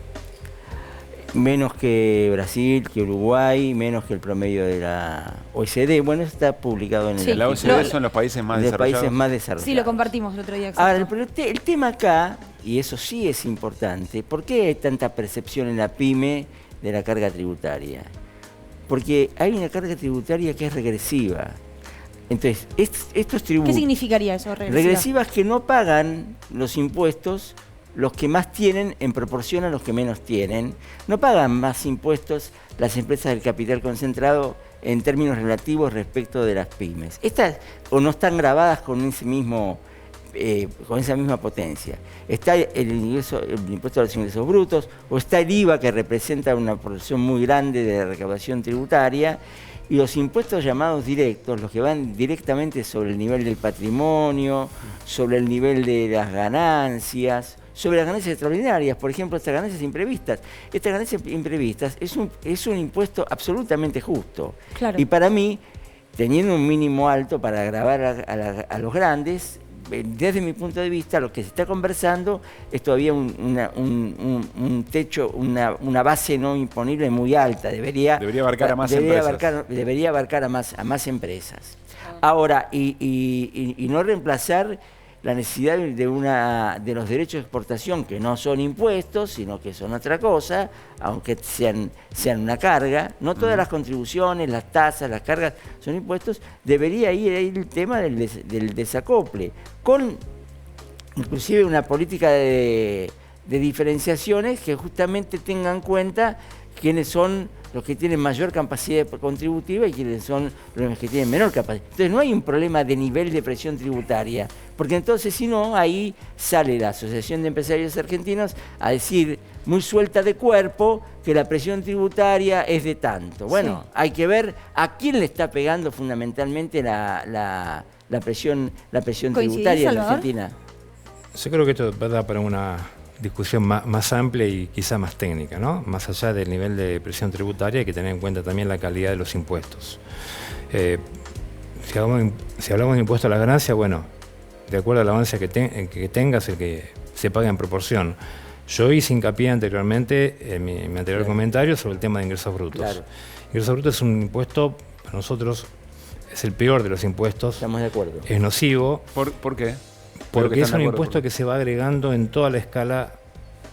Menos que Brasil, que Uruguay, menos que el promedio de la OECD. Bueno, eso está publicado en el... La OECD son los países más desarrollados. Sí, lo compartimos el otro día. Exacto. Ahora, pero el tema acá, y eso sí es importante, ¿por qué hay tanta percepción en la pyme de la carga tributaria? Porque hay una carga tributaria que es regresiva. Entonces, estos tributos... ¿Qué significaría eso, regresiva? Regresivas que no pagan los impuestos los que más tienen en proporción a los que menos tienen. No pagan más impuestos las empresas del capital concentrado en términos relativos respecto de las pymes. Estas o no están grabadas con ese mismo... con esa misma potencia. Está el impuesto a los ingresos brutos, o está el IVA, que representa una porción muy grande de la recaudación tributaria, y los impuestos llamados directos, los que van directamente sobre el nivel del patrimonio, sobre el nivel de las ganancias, sobre las ganancias extraordinarias, por ejemplo, estas ganancias imprevistas. Estas ganancias imprevistas es un impuesto absolutamente justo. Claro. Y para mí, teniendo un mínimo alto para gravar a los grandes, desde mi punto de vista, lo que se está conversando es todavía un techo, una base no imponible muy alta. Debería abarcar a más empresas. Debería abarcar a más empresas. Ahora, y no reemplazar la necesidad de los derechos de exportación, que no son impuestos, sino que son otra cosa, aunque sean una carga. No todas las contribuciones, las tasas, las cargas son impuestos. Debería ir ahí el tema del desacople, con inclusive una política de diferenciaciones que justamente tengan en cuenta quiénes son los que tienen mayor capacidad contributiva y quiénes son los que tienen menor capacidad. Entonces no hay un problema de nivel de presión tributaria, porque entonces si no, ahí sale la Asociación de Empresarios Argentinos a decir muy suelta de cuerpo que la presión tributaria es de tanto. Bueno, sí, hay que ver a quién le está pegando fundamentalmente la presión tributaria en la Argentina. Yo creo que esto va a dar para una discusión más amplia y quizá más técnica, ¿no? Más allá del nivel de presión tributaria hay que tener en cuenta también la calidad de los impuestos. Si hablamos de impuesto a la ganancia, bueno, de acuerdo a la ganancia que tengas, el que se paga en proporción. Yo hice hincapié anteriormente en mi anterior comentario sobre el tema de ingresos brutos. Claro. Ingresos brutos es un impuesto, para nosotros, es el peor de los impuestos. Estamos de acuerdo. Es nocivo. ¿Por qué? Porque es un impuesto que se va agregando en toda la escala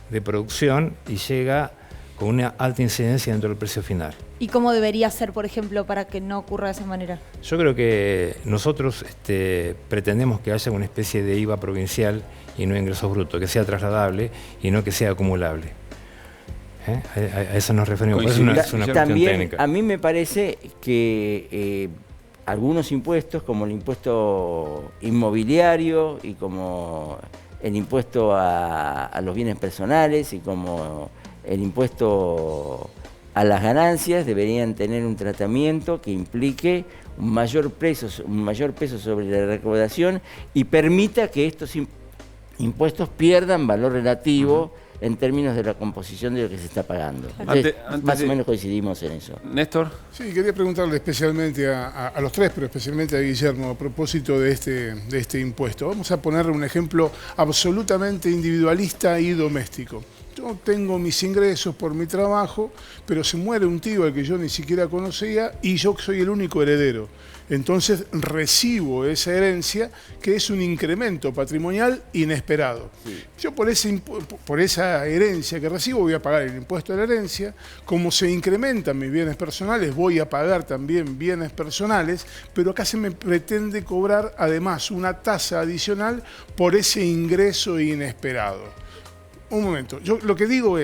de producción y llega con una alta incidencia dentro del precio final. ¿Y cómo debería ser, por ejemplo, para que no ocurra de esa manera? Yo creo que nosotros pretendemos que haya una especie de IVA provincial y no ingresos brutos, que sea trasladable y no que sea acumulable. A eso nos referimos. Es una cuestión técnica. A mí me parece que algunos impuestos, como el impuesto inmobiliario y como el impuesto a los bienes personales y como el impuesto a las ganancias, deberían tener un tratamiento que implique un mayor peso sobre la recaudación y permita que estos impuestos pierdan valor relativo en términos de la composición de lo que se está pagando. Entonces, más o menos coincidimos en eso. Néstor. Sí, quería preguntarle especialmente a los tres, pero especialmente a Guillermo, a propósito de este impuesto. Vamos a ponerle un ejemplo absolutamente individualista y doméstico. Yo tengo mis ingresos por mi trabajo, pero se muere un tío al que yo ni siquiera conocía y yo soy el único heredero. Entonces recibo esa herencia, que es un incremento patrimonial inesperado. Sí. Yo por esa herencia que recibo voy a pagar el impuesto de la herencia. Como se incrementan mis bienes personales, voy a pagar también bienes personales, pero acá se me pretende cobrar además una tasa adicional por ese ingreso inesperado. Un momento, yo lo que digo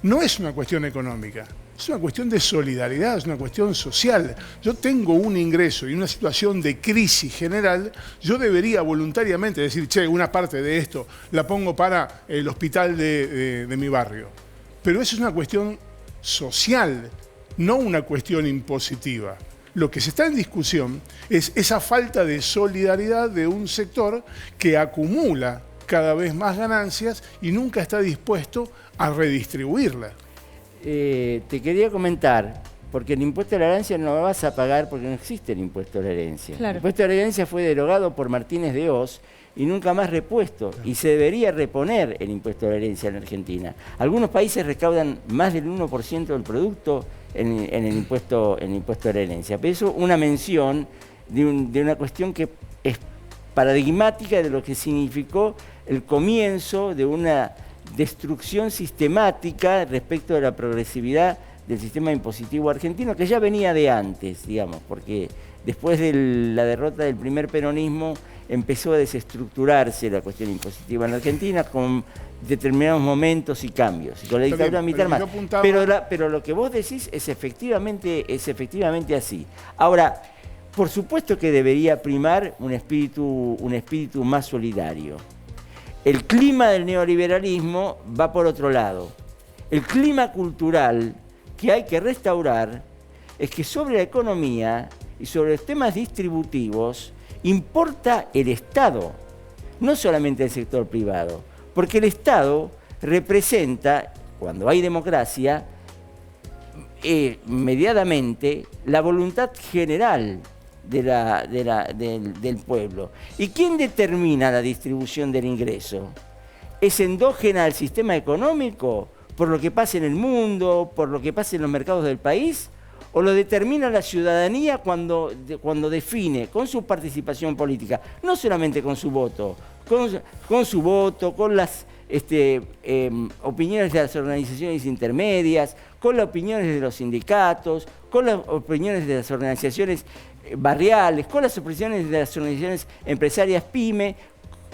no es una cuestión económica, es una cuestión de solidaridad, es una cuestión social. Yo tengo un ingreso y una situación de crisis general, yo debería voluntariamente decir, che, una parte de esto la pongo para el hospital de mi barrio. Pero eso es una cuestión social, no una cuestión impositiva. Lo que se está en discusión es esa falta de solidaridad de un sector que acumula cada vez más ganancias y nunca está dispuesto a redistribuirla. Te quería comentar, porque el impuesto a la herencia no lo vas a pagar porque no existe el impuesto a la herencia. Claro. El impuesto a la herencia fue derogado por Martínez de Oz y nunca más repuesto. Claro. Y se debería reponer el impuesto a la herencia en Argentina. Algunos países recaudan más del 1% del producto en el impuesto a la herencia. Pero eso es una mención de una cuestión que es paradigmática de lo que significó el comienzo de una destrucción sistemática respecto de la progresividad del sistema impositivo argentino, que ya venía de antes, digamos, porque después de la derrota del primer peronismo empezó a desestructurarse la cuestión impositiva en la Argentina con determinados momentos y cambios, y con la dictadura militar más. Pero lo que vos decís es efectivamente así. Ahora, por supuesto que debería primar un espíritu más solidario. El clima del neoliberalismo va por otro lado. El clima cultural que hay que restaurar es que sobre la economía y sobre los temas distributivos importa el Estado, no solamente el sector privado, porque el Estado representa, cuando hay democracia, mediadamente la voluntad general del pueblo. ¿Y quién determina la distribución del ingreso? ¿Es endógena al sistema económico, por lo que pasa en el mundo, por lo que pasa en los mercados del país? o lo determina la ciudadanía cuando define con su participación política, no solamente con su voto, con las opiniones de las organizaciones intermedias, con las opiniones de los sindicatos, con las opiniones de las organizaciones barriales, con las opiniones de las organizaciones empresarias PYME,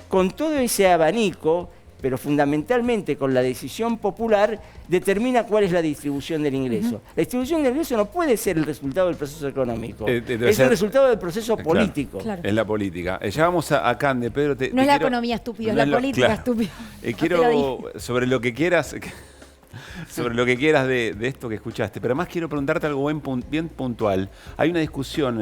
con todo ese abanico, pero fundamentalmente con la decisión popular, determina cuál es la distribución del ingreso. La distribución del ingreso no puede ser el resultado del proceso económico, es el resultado del proceso político. Claro. Es la política. Llegamos a Cande, Pedro. No es la economía, estúpido, es la política, estúpido. Quiero, sobre lo que quieras... Sobre lo que quieras de esto que escuchaste, pero además quiero preguntarte algo bien puntual. Hay una discusión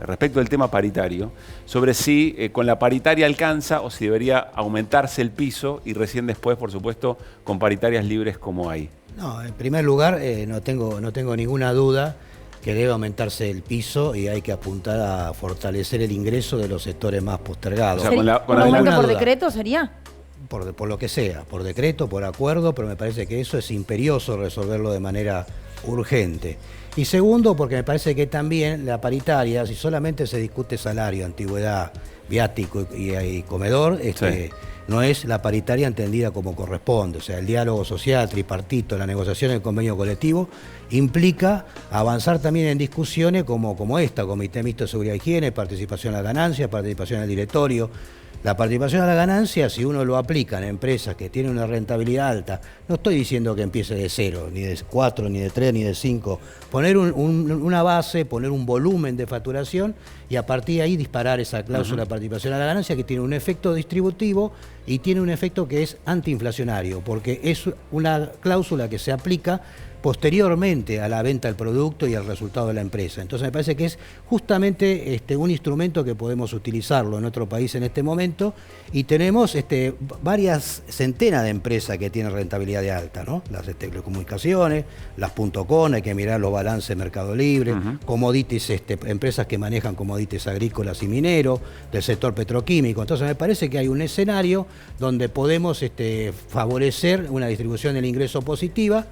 respecto del tema paritario sobre si con la paritaria alcanza o si debería aumentarse el piso y recién después, por supuesto, con paritarias libres como hay. No, en primer lugar, no tengo ninguna duda que debe aumentarse el piso y hay que apuntar a fortalecer el ingreso de los sectores más postergados. O sea, ¿Un aumento por decreto sería? Por lo que sea, por decreto, por acuerdo, pero me parece que eso es imperioso resolverlo de manera urgente. Y segundo, porque me parece que también la paritaria, si solamente se discute salario, antigüedad, viático y comedor, no es la paritaria entendida como corresponde. O sea, el diálogo social, tripartito, la negociación del convenio colectivo, implica avanzar también en discusiones como esta, Comité Mixto de Seguridad e Higiene, participación a la ganancia, participación en el directorio. La participación a la ganancia, si uno lo aplica en empresas que tienen una rentabilidad alta, no estoy diciendo que empiece de 0, ni de 4, ni de 3, ni de 5, poner una base, poner un volumen de facturación y a partir de ahí disparar esa cláusula de participación a la ganancia que tiene un efecto distributivo y tiene un efecto que es antiinflacionario, porque es una cláusula que se aplica posteriormente a la venta del producto y al resultado de la empresa. Entonces me parece que es justamente un instrumento que podemos utilizarlo en nuestro país en este momento y tenemos varias centenas de empresas que tienen rentabilidad de alta, ¿no? Las telecomunicaciones, las .com, hay que mirar los balances de Mercado Libre, commodities, empresas que manejan commodities agrícolas y mineros, del sector petroquímico. Entonces me parece que hay un escenario donde podemos favorecer una distribución del ingreso positiva.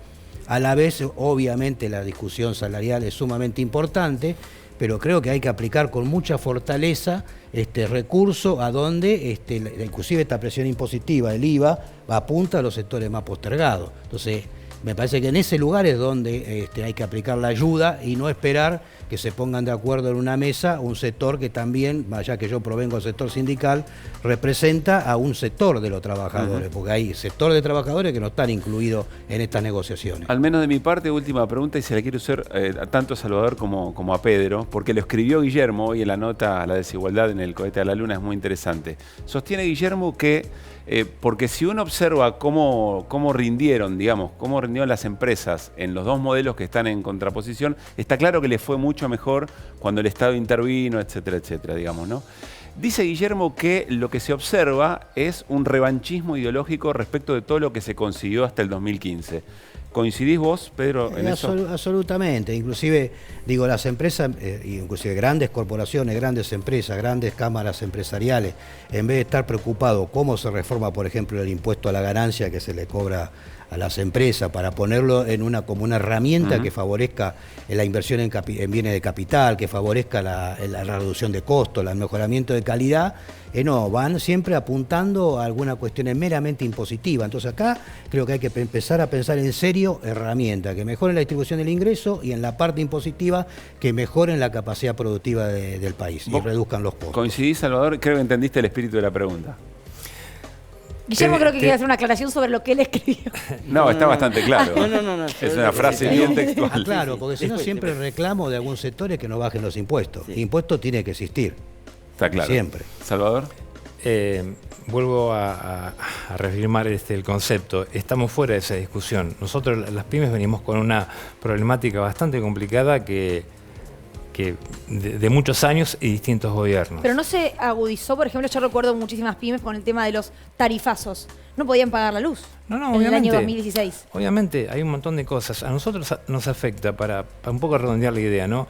A la vez, obviamente, la discusión salarial es sumamente importante, pero creo que hay que aplicar con mucha fortaleza este recurso a donde inclusive esta presión impositiva, el IVA, apunta a los sectores más postergados. Entonces, me parece que en ese lugar es donde hay que aplicar la ayuda y no esperar que se pongan de acuerdo en una mesa un sector que también, ya que yo provengo del sector sindical, representa a un sector de los trabajadores, porque hay sector de trabajadores que no están incluidos en estas negociaciones. Al menos de mi parte, última pregunta, y se la quiero hacer tanto a Salvador como a Pedro, porque lo escribió Guillermo hoy en la nota La desigualdad en el cohete a la luna, es muy interesante. Sostiene Guillermo que, porque si uno observa cómo rindieron las empresas en los dos modelos que están en contraposición, está claro que les fue mucho mejor cuando el Estado intervino, etcétera, etcétera, digamos, ¿no? Dice Guillermo que lo que se observa es un revanchismo ideológico respecto de todo lo que se consiguió hasta el 2015. ¿Coincidís vos, Pedro, en eso? Absolutamente. Inclusive, digo, las empresas, inclusive grandes corporaciones, grandes empresas, grandes cámaras empresariales, en vez de estar preocupados cómo se reforma, por ejemplo, el impuesto a la ganancia que se le cobra a las empresas para ponerlo como una herramienta que favorezca la inversión en bienes de capital, que favorezca la reducción de costos, el mejoramiento de calidad, no, van siempre apuntando a alguna cuestión meramente impositiva. Entonces acá creo que hay que empezar a pensar en serio herramientas que mejoren la distribución del ingreso y en la parte impositiva que mejoren la capacidad productiva del país y reduzcan los costos. ¿Coincidís, Salvador? Creo que entendiste el espíritu de la pregunta. Guillermo creo que quiere hacer una aclaración sobre lo que él escribió. No, está bastante claro. No. Es una frase bien textual. Claro, porque si no siempre reclamo de algún sector es que no bajen los impuestos. Sí. Impuesto tiene que existir. Está claro. Siempre. Salvador. Vuelvo a reafirmar el concepto. Estamos fuera de esa discusión. Nosotros, las pymes, venimos con una problemática bastante complicada que de muchos años y distintos gobiernos. Pero no se agudizó, por ejemplo, yo recuerdo muchísimas pymes con el tema de los tarifazos. No podían pagar la luz en el año 2016. Obviamente, hay un montón de cosas. A nosotros nos afecta, para un poco redondear la idea, ¿no?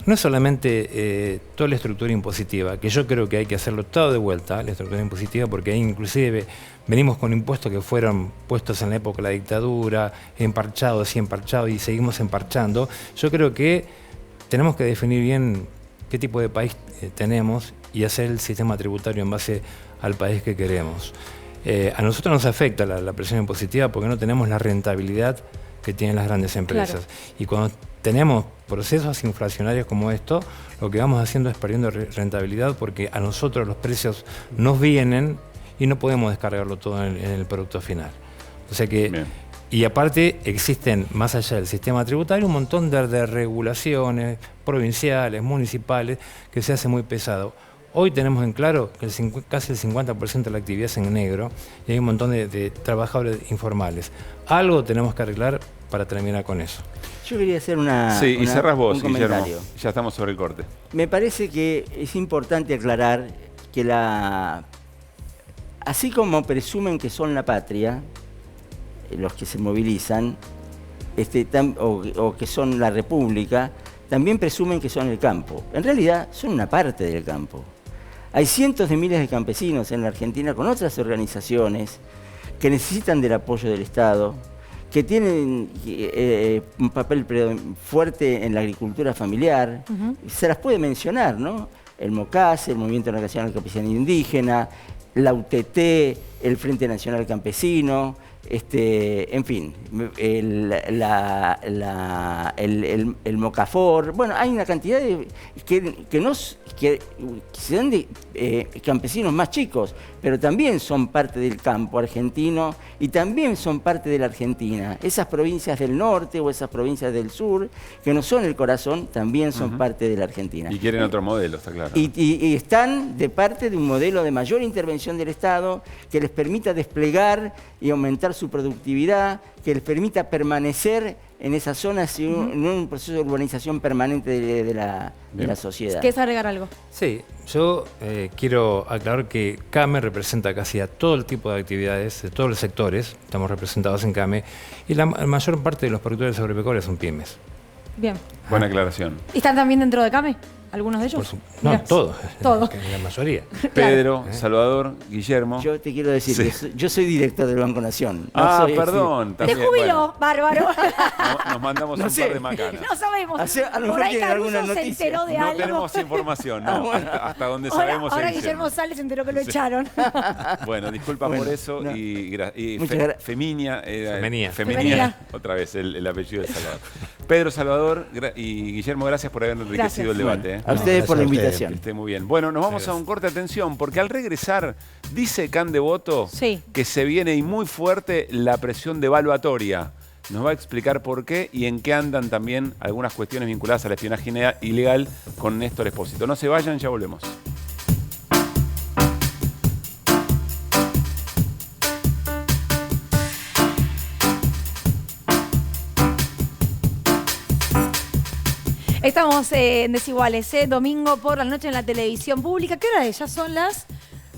no es solamente toda la estructura impositiva, que yo creo que hay que hacerlo todo de vuelta, la estructura impositiva, porque ahí inclusive venimos con impuestos que fueron puestos en la época de la dictadura, emparchados y seguimos emparchando. Yo creo que tenemos que definir bien qué tipo de país tenemos y hacer el sistema tributario en base al país que queremos. A nosotros nos afecta la presión impositiva porque no tenemos la rentabilidad que tienen las grandes empresas. Claro. Y cuando tenemos procesos inflacionarios como esto, lo que vamos haciendo es perdiendo rentabilidad porque a nosotros los precios nos vienen y no podemos descargarlo todo en el producto final. O sea que, bien. Y aparte existen, más allá del sistema tributario, un montón de regulaciones provinciales, municipales, que se hace muy pesado. Hoy tenemos en claro que casi el 50% de la actividad es en negro y hay un montón de trabajadores informales. Algo tenemos que arreglar para terminar con eso. Yo quería hacer y cerrás vos, Guillermo. Ya estamos sobre el corte. Me parece que es importante aclarar que así como presumen que son la patria, los que se movilizan, o que son la república, también presumen que son el campo. En realidad son una parte del campo. Hay cientos de miles de campesinos en la Argentina con otras organizaciones que necesitan del apoyo del Estado, que tienen un papel fuerte en la agricultura familiar. Se las puede mencionar, ¿no? El MOCAS, el Movimiento Nacional Campesino Indígena, la UTT, el Frente Nacional Campesino, en fin, el MOCAFOR. Bueno, hay una cantidad de que se dan de campesinos más chicos, pero también son parte del campo argentino y también son parte de la Argentina. Esas provincias del norte o esas provincias del sur, que no son el corazón, también son parte de la Argentina. Y quieren otro modelo, está claro. Y están de parte de un modelo de mayor intervención del Estado que les permita desplegar y aumentar su productividad, que les permita permanecer en esas zonas y en un proceso de urbanización permanente de la sociedad. ¿Quieres agregar algo? Sí, yo quiero aclarar que CAME representa casi a todo el tipo de actividades, de todos los sectores, estamos representados en CAME, y la mayor parte de los productores agropecuarios son pymes. Bien. Buena aclaración. ¿Y están también dentro de CAME? ¿Algunos de ellos? No, todos. Todos. La mayoría. Pedro, Salvador, Guillermo. Yo te quiero decir que yo soy director del Banco Nación. Perdón. Te jubiló, bárbaro. Nos mandamos un par de macanas. No sabemos. A lo por mejor ahí tienen alguna Caruso se noticia. enteró de No algo. tenemos información, no. Hasta donde sabemos. Ahora Guillermo Sales se enteró que lo echaron. Bueno, disculpa por eso. No. Y Feminia. Otra vez el apellido de Salvador. Pedro, Salvador y Guillermo, gracias por haber enriquecido el debate. A ustedes por la invitación. Que esté muy bien. Bueno, nos vamos a un corte de atención, porque al regresar, dice Can Devoto que se viene y muy fuerte la presión devaluatoria. Nos va a explicar por qué y en qué andan también algunas cuestiones vinculadas al espionaje ilegal con Néstor Espósito. No se vayan, ya volvemos. Estamos en Desiguales, domingo por la noche en la televisión pública. ¿Qué hora es? Ya son las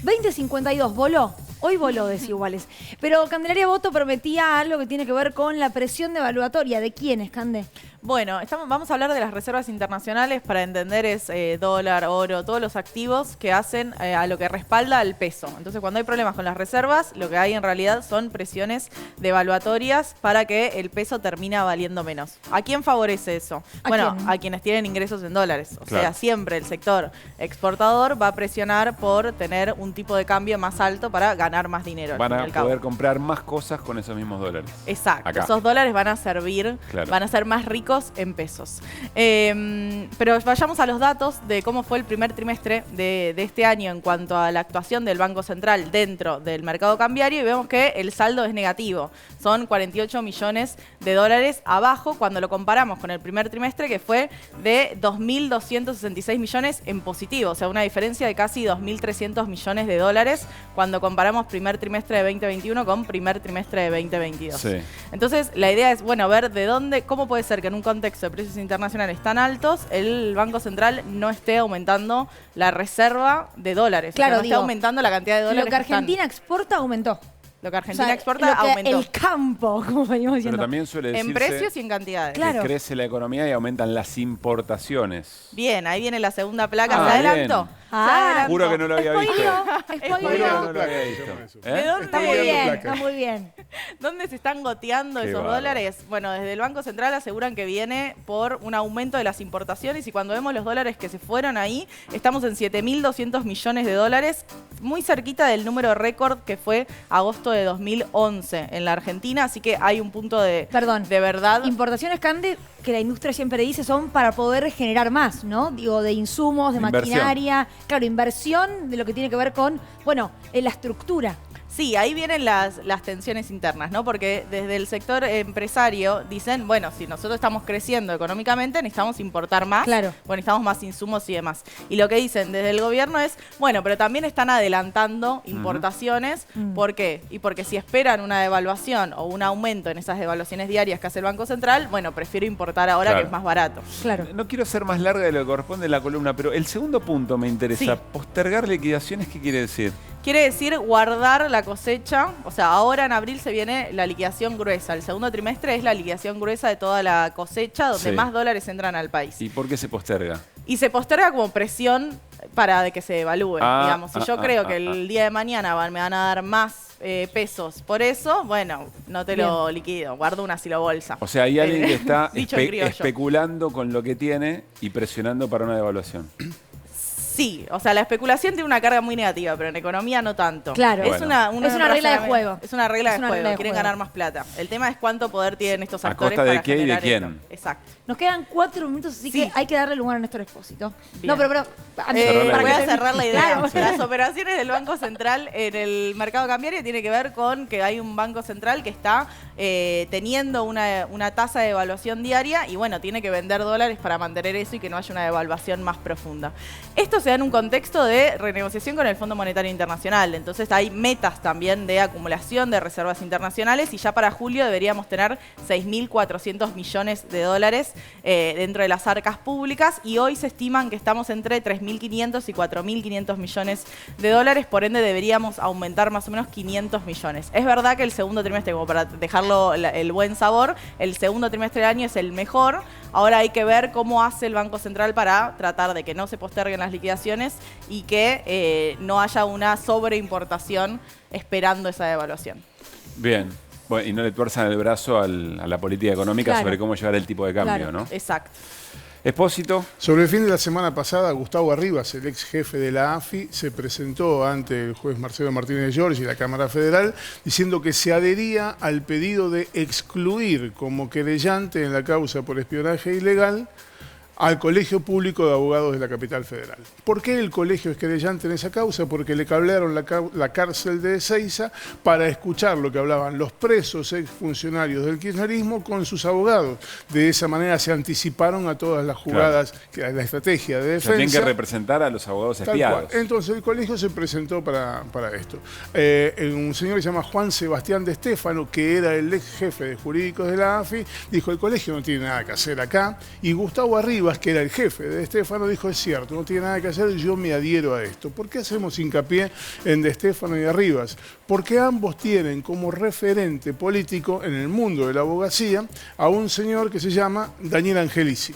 20:52. Voló. Hoy voló Desiguales. Pero Candelaria Boto prometía algo que tiene que ver con la presión devaluatoria. ¿De quiénes, Cande? Bueno, vamos a hablar de las reservas internacionales para entender dólar, oro, todos los activos que hacen a lo que respalda el peso. Entonces, cuando hay problemas con las reservas, lo que hay en realidad son presiones devaluatorias para que el peso termina valiendo menos. ¿A quién favorece eso? A quienes tienen ingresos en dólares. O sea, siempre el sector exportador va a presionar por tener un tipo de cambio más alto para ganar más dinero. Van a poder comprar más cosas con esos mismos dólares. Exacto. Acá. Esos dólares van a servir, van a ser más ricos en pesos. Pero vayamos a los datos de cómo fue el primer trimestre de este año en cuanto a la actuación del Banco Central dentro del mercado cambiario y vemos que el saldo es negativo. Son 48 millones de dólares abajo cuando lo comparamos con el primer trimestre que fue de 2.266 millones en positivo. O sea, una diferencia de casi 2.300 millones de dólares cuando comparamos primer trimestre de 2021 con primer trimestre de 2022. Sí. Entonces, la idea es, ver de dónde, cómo puede ser que en un contexto de precios internacionales tan altos, el Banco Central no esté aumentando la reserva de dólares. Claro, no esté aumentando la cantidad de dólares. Lo que Argentina exporta aumentó. Lo que Argentina O sea, exporta lo que aumentó. el campo, como venimos diciendo. Pero también suele decirse En precios y en cantidades. que Claro. crece la economía y aumentan las importaciones. Bien, ahí viene la segunda placa. Ah, ¿Se adelantó? bien. Se adelantó. Juro que no lo había visto. Spoileó. Juro que no lo había visto. ¿De dónde? Está muy bien, está muy bien. ¿Dónde se están goteando Qué esos bárbaro. dólares? Bueno, desde el Banco Central aseguran que viene por un aumento de las importaciones y cuando vemos los dólares que se fueron ahí, estamos en 7.200 millones de dólares, muy cerquita del número récord que fue agosto de 2011 en la Argentina, así que hay un punto de verdad. Importaciones, Cande, que la industria siempre dice son para poder generar más, ¿no? Digo, de insumos, de Inversión. maquinaria. Claro, inversión de lo que tiene que ver con, bueno, la estructura. Sí, ahí vienen las tensiones internas, ¿no? Porque desde el sector empresario dicen, bueno, si nosotros estamos creciendo económicamente, necesitamos importar más, Claro. bueno, necesitamos más insumos y demás. Y lo que dicen desde el gobierno es, bueno, pero también están adelantando importaciones. ¿Por qué? Y porque si esperan una devaluación o un aumento en esas devaluaciones diarias que hace el Banco Central, bueno, prefiero importar ahora Claro. que es más barato. Claro. No quiero ser más larga de lo que corresponde la columna, pero el segundo punto me interesa. Sí. Postergar liquidaciones, ¿qué quiere decir? Quiere decir guardar la cosecha, o sea, ahora en abril se viene la liquidación gruesa. El segundo trimestre es la liquidación gruesa de toda la cosecha, donde Sí. más dólares entran al país. ¿Y por qué se posterga? Y se posterga como presión para de que se devalúe. Digamos, si yo creo que el día de mañana me van a dar más pesos por eso, bueno, no te lo liquido, guardo una silobolsa. O sea, hay alguien que está Dicho en criollo. especulando con lo que tiene y presionando para una devaluación. Sí, o sea, la especulación tiene una carga muy negativa, pero en economía no tanto. Claro. Es Bueno. una Es una regla de razonamiento- juego. Es una regla Es de una juego. regla de Quieren juego. ganar más plata. El tema es cuánto poder tienen estos ¿A actores costa de para qué y de generar quién? esto. Exacto. Nos quedan 4 minutos, así que hay que darle lugar a Néstor Expósito. Bien. No, pero Voy a cerrar la idea. Claro. Las operaciones del Banco Central en el mercado cambiario tiene que ver con que hay un Banco Central que está teniendo una tasa de devaluación diaria y bueno, tiene que vender dólares para mantener eso y que no haya una devaluación más profunda. Esto se da en un contexto de renegociación con el Fondo Monetario Internacional. Entonces hay metas también de acumulación de reservas internacionales y ya para julio deberíamos tener 6.400 millones de dólares dentro de las arcas públicas y hoy se estiman que estamos entre 3.500 y 4.500 millones de dólares, por ende deberíamos aumentar más o menos 500 millones. Es verdad que el segundo trimestre, como para dejarlo el buen sabor, el segundo trimestre del año es el mejor. Ahora hay que ver cómo hace el Banco Central para tratar de que no se posterguen las liquidaciones y que no haya una sobreimportación esperando esa devaluación. Bien. Bueno, y no le tuerzan el brazo a la política económica Claro. sobre cómo llevar el tipo de cambio, Claro, ¿no? exacto. Expósito. Sobre el fin de la semana pasada, Gustavo Arribas, el ex jefe de la AFI, se presentó ante el juez Marcelo Martínez Giorgi y la Cámara Federal diciendo que se adhería al pedido de excluir como querellante en la causa por espionaje ilegal al Colegio Público de Abogados de la Capital Federal. ¿Por qué el colegio es querellante en esa causa? Porque le cablearon la cárcel de Ezeiza para escuchar lo que hablaban los presos exfuncionarios del kirchnerismo con sus abogados. De esa manera se anticiparon a todas las jugadas, a la estrategia de O sea, tienen defensa. que representar a los abogados Tal espiados. cual. Entonces el colegio se presentó para esto. Un señor que se llama Juan Sebastián de Estéfano, que era el ex jefe de jurídicos de la AFI, dijo: el colegio no tiene nada que hacer acá. Y Gustavo Arribas, que era el jefe de Estéfano, dijo: es cierto, no tiene nada que hacer, yo me adhiero a esto. ¿Por qué hacemos hincapié en de Estéfano y Arribas? Porque ambos tienen como referente político en el mundo de la abogacía a un señor que se llama Daniel Angelici.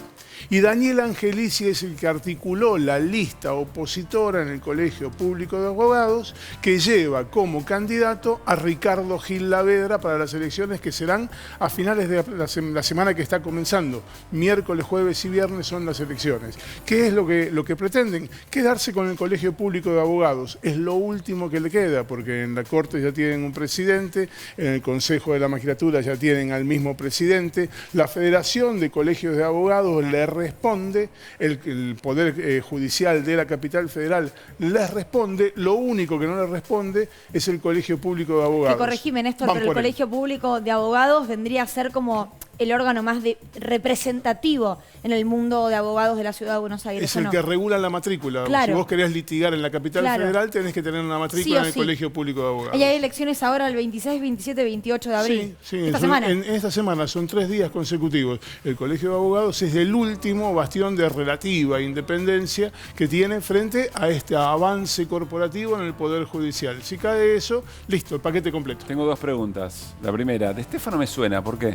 Y Daniel Angelici es el que articuló la lista opositora en el Colegio Público de Abogados que lleva como candidato a Ricardo Gil Lavedra para las elecciones que serán a finales de la semana que está comenzando. Miércoles, jueves y viernes son las elecciones. ¿Qué es lo que pretenden? Quedarse con el Colegio Público de Abogados. Es lo último que le queda, porque en la Corte ya tienen un presidente, en el Consejo de la Magistratura ya tienen al mismo presidente, la Federación de Colegios de Abogados le responde, el Poder Judicial de la Capital Federal les responde, lo único que no le responde es el Colegio Público de Abogados. Que corregime, Néstor, Van pero el por él. Colegio Público de Abogados vendría a ser como el órgano más representativo en el mundo de abogados de la Ciudad de Buenos Aires. Es el que regula la matrícula. Claro. Si vos querés litigar en la capital federal, tenés que tener una matrícula en el Colegio Público de Abogados. Y hay elecciones ahora el 26, 27, 28 de abril. Sí, esta semana. En esta semana son 3 días consecutivos. El Colegio de Abogados es el último bastión de relativa independencia que tiene frente a este avance corporativo en el Poder Judicial. Si cae eso, listo, el paquete completo. Tengo 2 preguntas. La primera, de Stefano me suena, ¿por qué?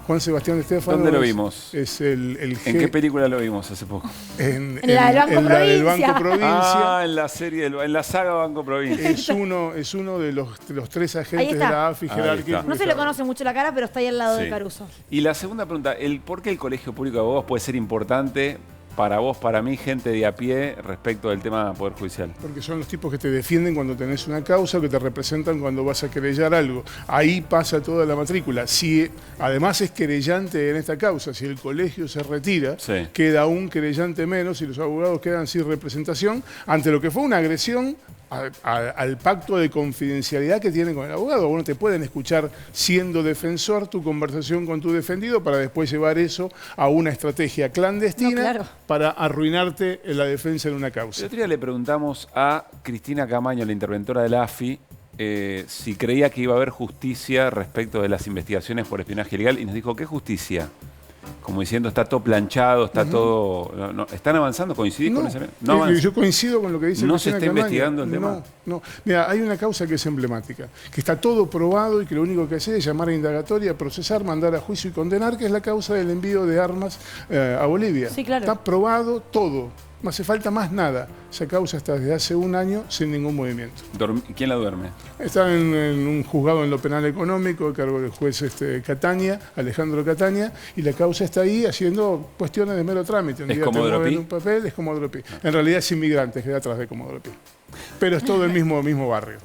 Juan Sebastián de Stefano. ¿Dónde lo vimos? Es el ¿En qué película lo vimos hace poco? En la del Banco Provincia. Ah, en la serie, en la saga Banco Provincia. Es uno de los 3 agentes de la AFI jerárquicos. No se le conoce mucho la cara, pero está ahí al lado de Caruso. Y la segunda pregunta, ¿por qué el Colegio Público de Abogados puede ser importante para vos, para mí, gente de a pie, respecto del tema Poder Judicial? Porque son los tipos que te defienden cuando tenés una causa, que te representan cuando vas a querellar algo. Ahí pasa toda la matrícula. Si además es querellante en esta causa, si el colegio se retira, queda un querellante menos y los abogados quedan sin representación ante lo que fue una agresión al pacto de confidencialidad que tienen con el abogado. Bueno, te pueden escuchar siendo defensor tu conversación con tu defendido para después llevar eso a una estrategia clandestina para arruinarte en la defensa de una causa. El otro día le preguntamos a Cristina Camaño, la interventora de la AFI, si creía que iba a haber justicia respecto de las investigaciones por espionaje ilegal y nos dijo, ¿qué justicia? Como diciendo, está todo planchado, está todo... No, ¿están avanzando? ¿Coincidís con ese? Yo coincido con lo que dice ¿No Cristina se está Camaño. investigando el tema? No. Mira, hay una causa que es emblemática, que está todo probado y que lo único que hace es llamar a indagatoria, procesar, mandar a juicio y condenar, que es la causa del envío de armas a Bolivia. Sí, claro. Está probado todo. No hace falta más nada. Esa causa está desde hace 1 año sin ningún movimiento. ¿Quién la duerme? Está en un juzgado en lo penal económico, a cargo del juez Cataña, Alejandro Cataña, y la causa está ahí haciendo cuestiones de mero trámite. Un ¿Es día Comodoro te mueven Pi? un papel, es Comodoro Pi. En realidad es Inmigrantes, queda atrás de Comodoro Pi. Pero es todo el mismo barrio.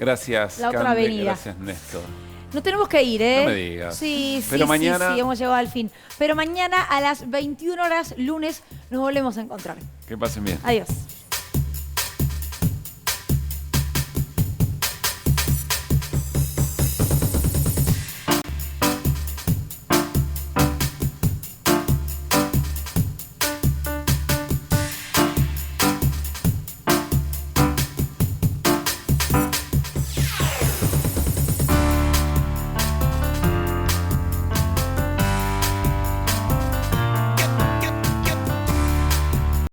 Gracias, La otra Cande, avenida. Gracias, Néstor. No tenemos que ir, ¿eh? No me digas. Sí, Pero mañana... sí, hemos llegado al fin. Pero mañana a las 21 horas, lunes, nos volvemos a encontrar. Que pasen bien. Adiós.